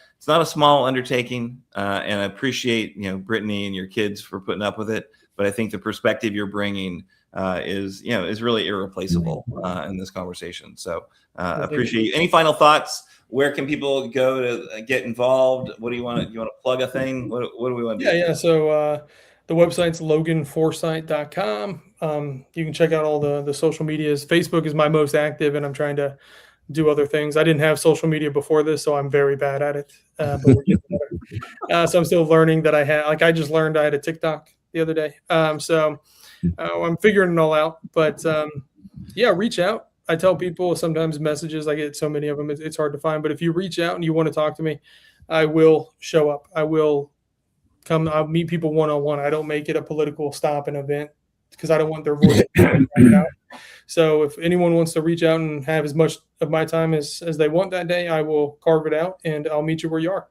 small undertaking, and I appreciate Brittany and your kids for putting up with it. But I think the perspective you're bringing is really irreplaceable in this conversation. So appreciate you. Any final thoughts? Where can people go to get involved? What do you want to? You want to plug a thing? What do we want to do? Yeah. So the website's loganforsythe.com. You can check out all the social medias. Facebook is my most active, and I'm trying to do other things. I didn't have social media before this, so I'm very bad at it. But we're getting better. So I'm still learning that I just learned I had a TikTok the other day. So I'm figuring it all out. But reach out. I tell people sometimes messages, I get so many of them, it's hard to find. But if you reach out and you want to talk to me, I will show up. I will come. I'll meet people one-on-one. I don't make it a political stop and event because I don't want their voice to be out. So if anyone wants to reach out and have as much of my time as they want that day, I will carve it out, and I'll meet you where you are.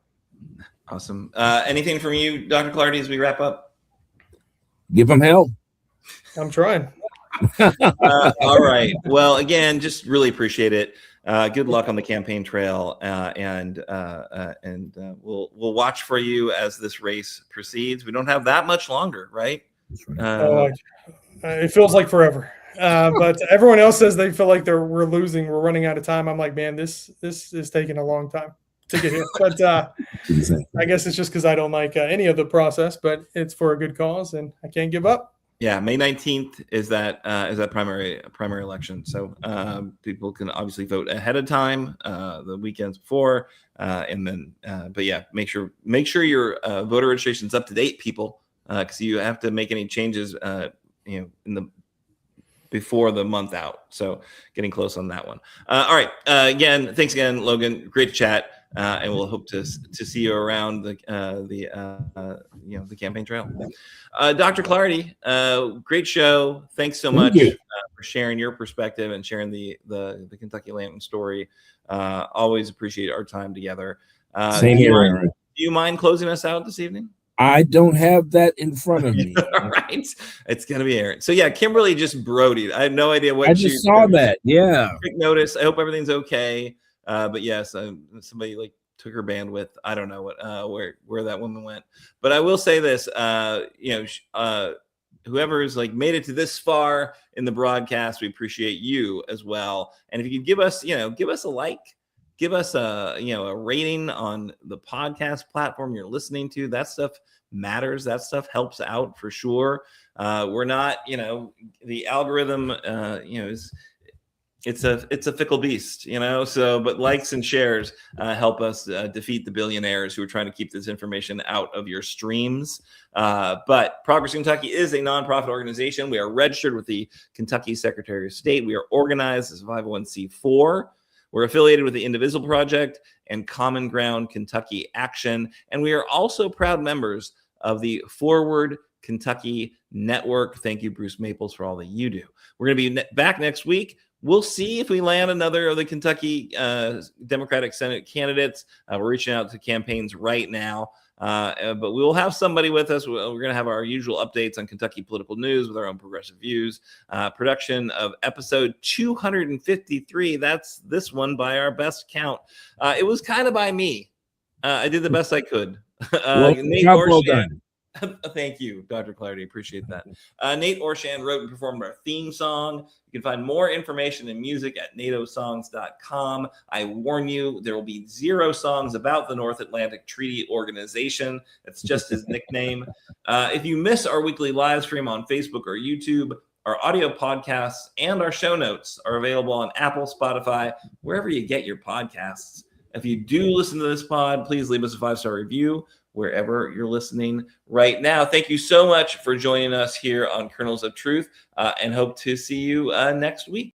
Awesome. Anything from you, Dr. Clardy, as we wrap up? Give them hell. I'm trying. All right. Well, again, just really appreciate it. Good luck on the campaign trail, and we'll watch for you as this race proceeds. We don't have that much longer, right? It feels like forever. But everyone else says they feel like we're losing. We're running out of time. I'm like, man, this is taking a long time to get here. But I guess it's just because I don't like any of the process. But it's for a good cause, and I can't give up. Yeah, May 19th is that primary election. So people can obviously vote ahead of time, the weekends before, and then. But yeah, make sure your voter registration is up to date, people, because you have to make any changes, before the month out. So getting close on that one. All right. Thanks again, Logan. Great to chat. And we'll hope to see you around the campaign trail. Dr. Clardy, great show. Thanks so much for sharing your perspective and sharing the Kentucky Lantern story. Always appreciate our time together. Same here. Do you mind closing us out this evening? I don't have that in front of me. All right. It's going to be Aaron. So, yeah, Kimberly just brodied. I have no idea what I just saw that. Yeah. Quick notice. I hope everything's okay. But yes, somebody took her bandwidth. I don't know where that woman went. But I will say this, whoever's made it to this far in the broadcast, we appreciate you as well. And if you could give us a like, give us a rating on the podcast platform you're listening to. That stuff matters. That stuff helps out for sure. We're not, the algorithm, it's a fickle beast, but likes and shares help us defeat the billionaires who are trying to keep this information out of your streams. But Progress Kentucky is a nonprofit organization. We are registered with the Kentucky Secretary of State. We are organized as a 501c4. We're affiliated with the Indivisible Project and Common Ground Kentucky Action. And we are also proud members of the Forward Kentucky Network. Thank you, Bruce Maples, for all that you do. We're going to be back next week. We'll see if we land another of the Kentucky Democratic Senate candidates. We're reaching out to campaigns right now. But we will have somebody with us. We're going to have our usual updates on Kentucky political news with our own progressive views. Production of episode 253. That's this one by our best count. It was kind of by me. I did the best I could. Nate well done. Thank you, Dr. Clardy. Appreciate that. Nate Orshan wrote and performed our theme song. You can find more information and music at natosongs.com. I warn you, there will be 0 songs about the North Atlantic Treaty Organization. That's just his nickname. If you miss our weekly live stream on Facebook or YouTube, our audio podcasts and our show notes are available on Apple, Spotify, wherever you get your podcasts. If you do listen to this pod, please leave us a 5-star review wherever you're listening right now. Thank you so much for joining us here on Kernels of Truth, and hope to see you next week.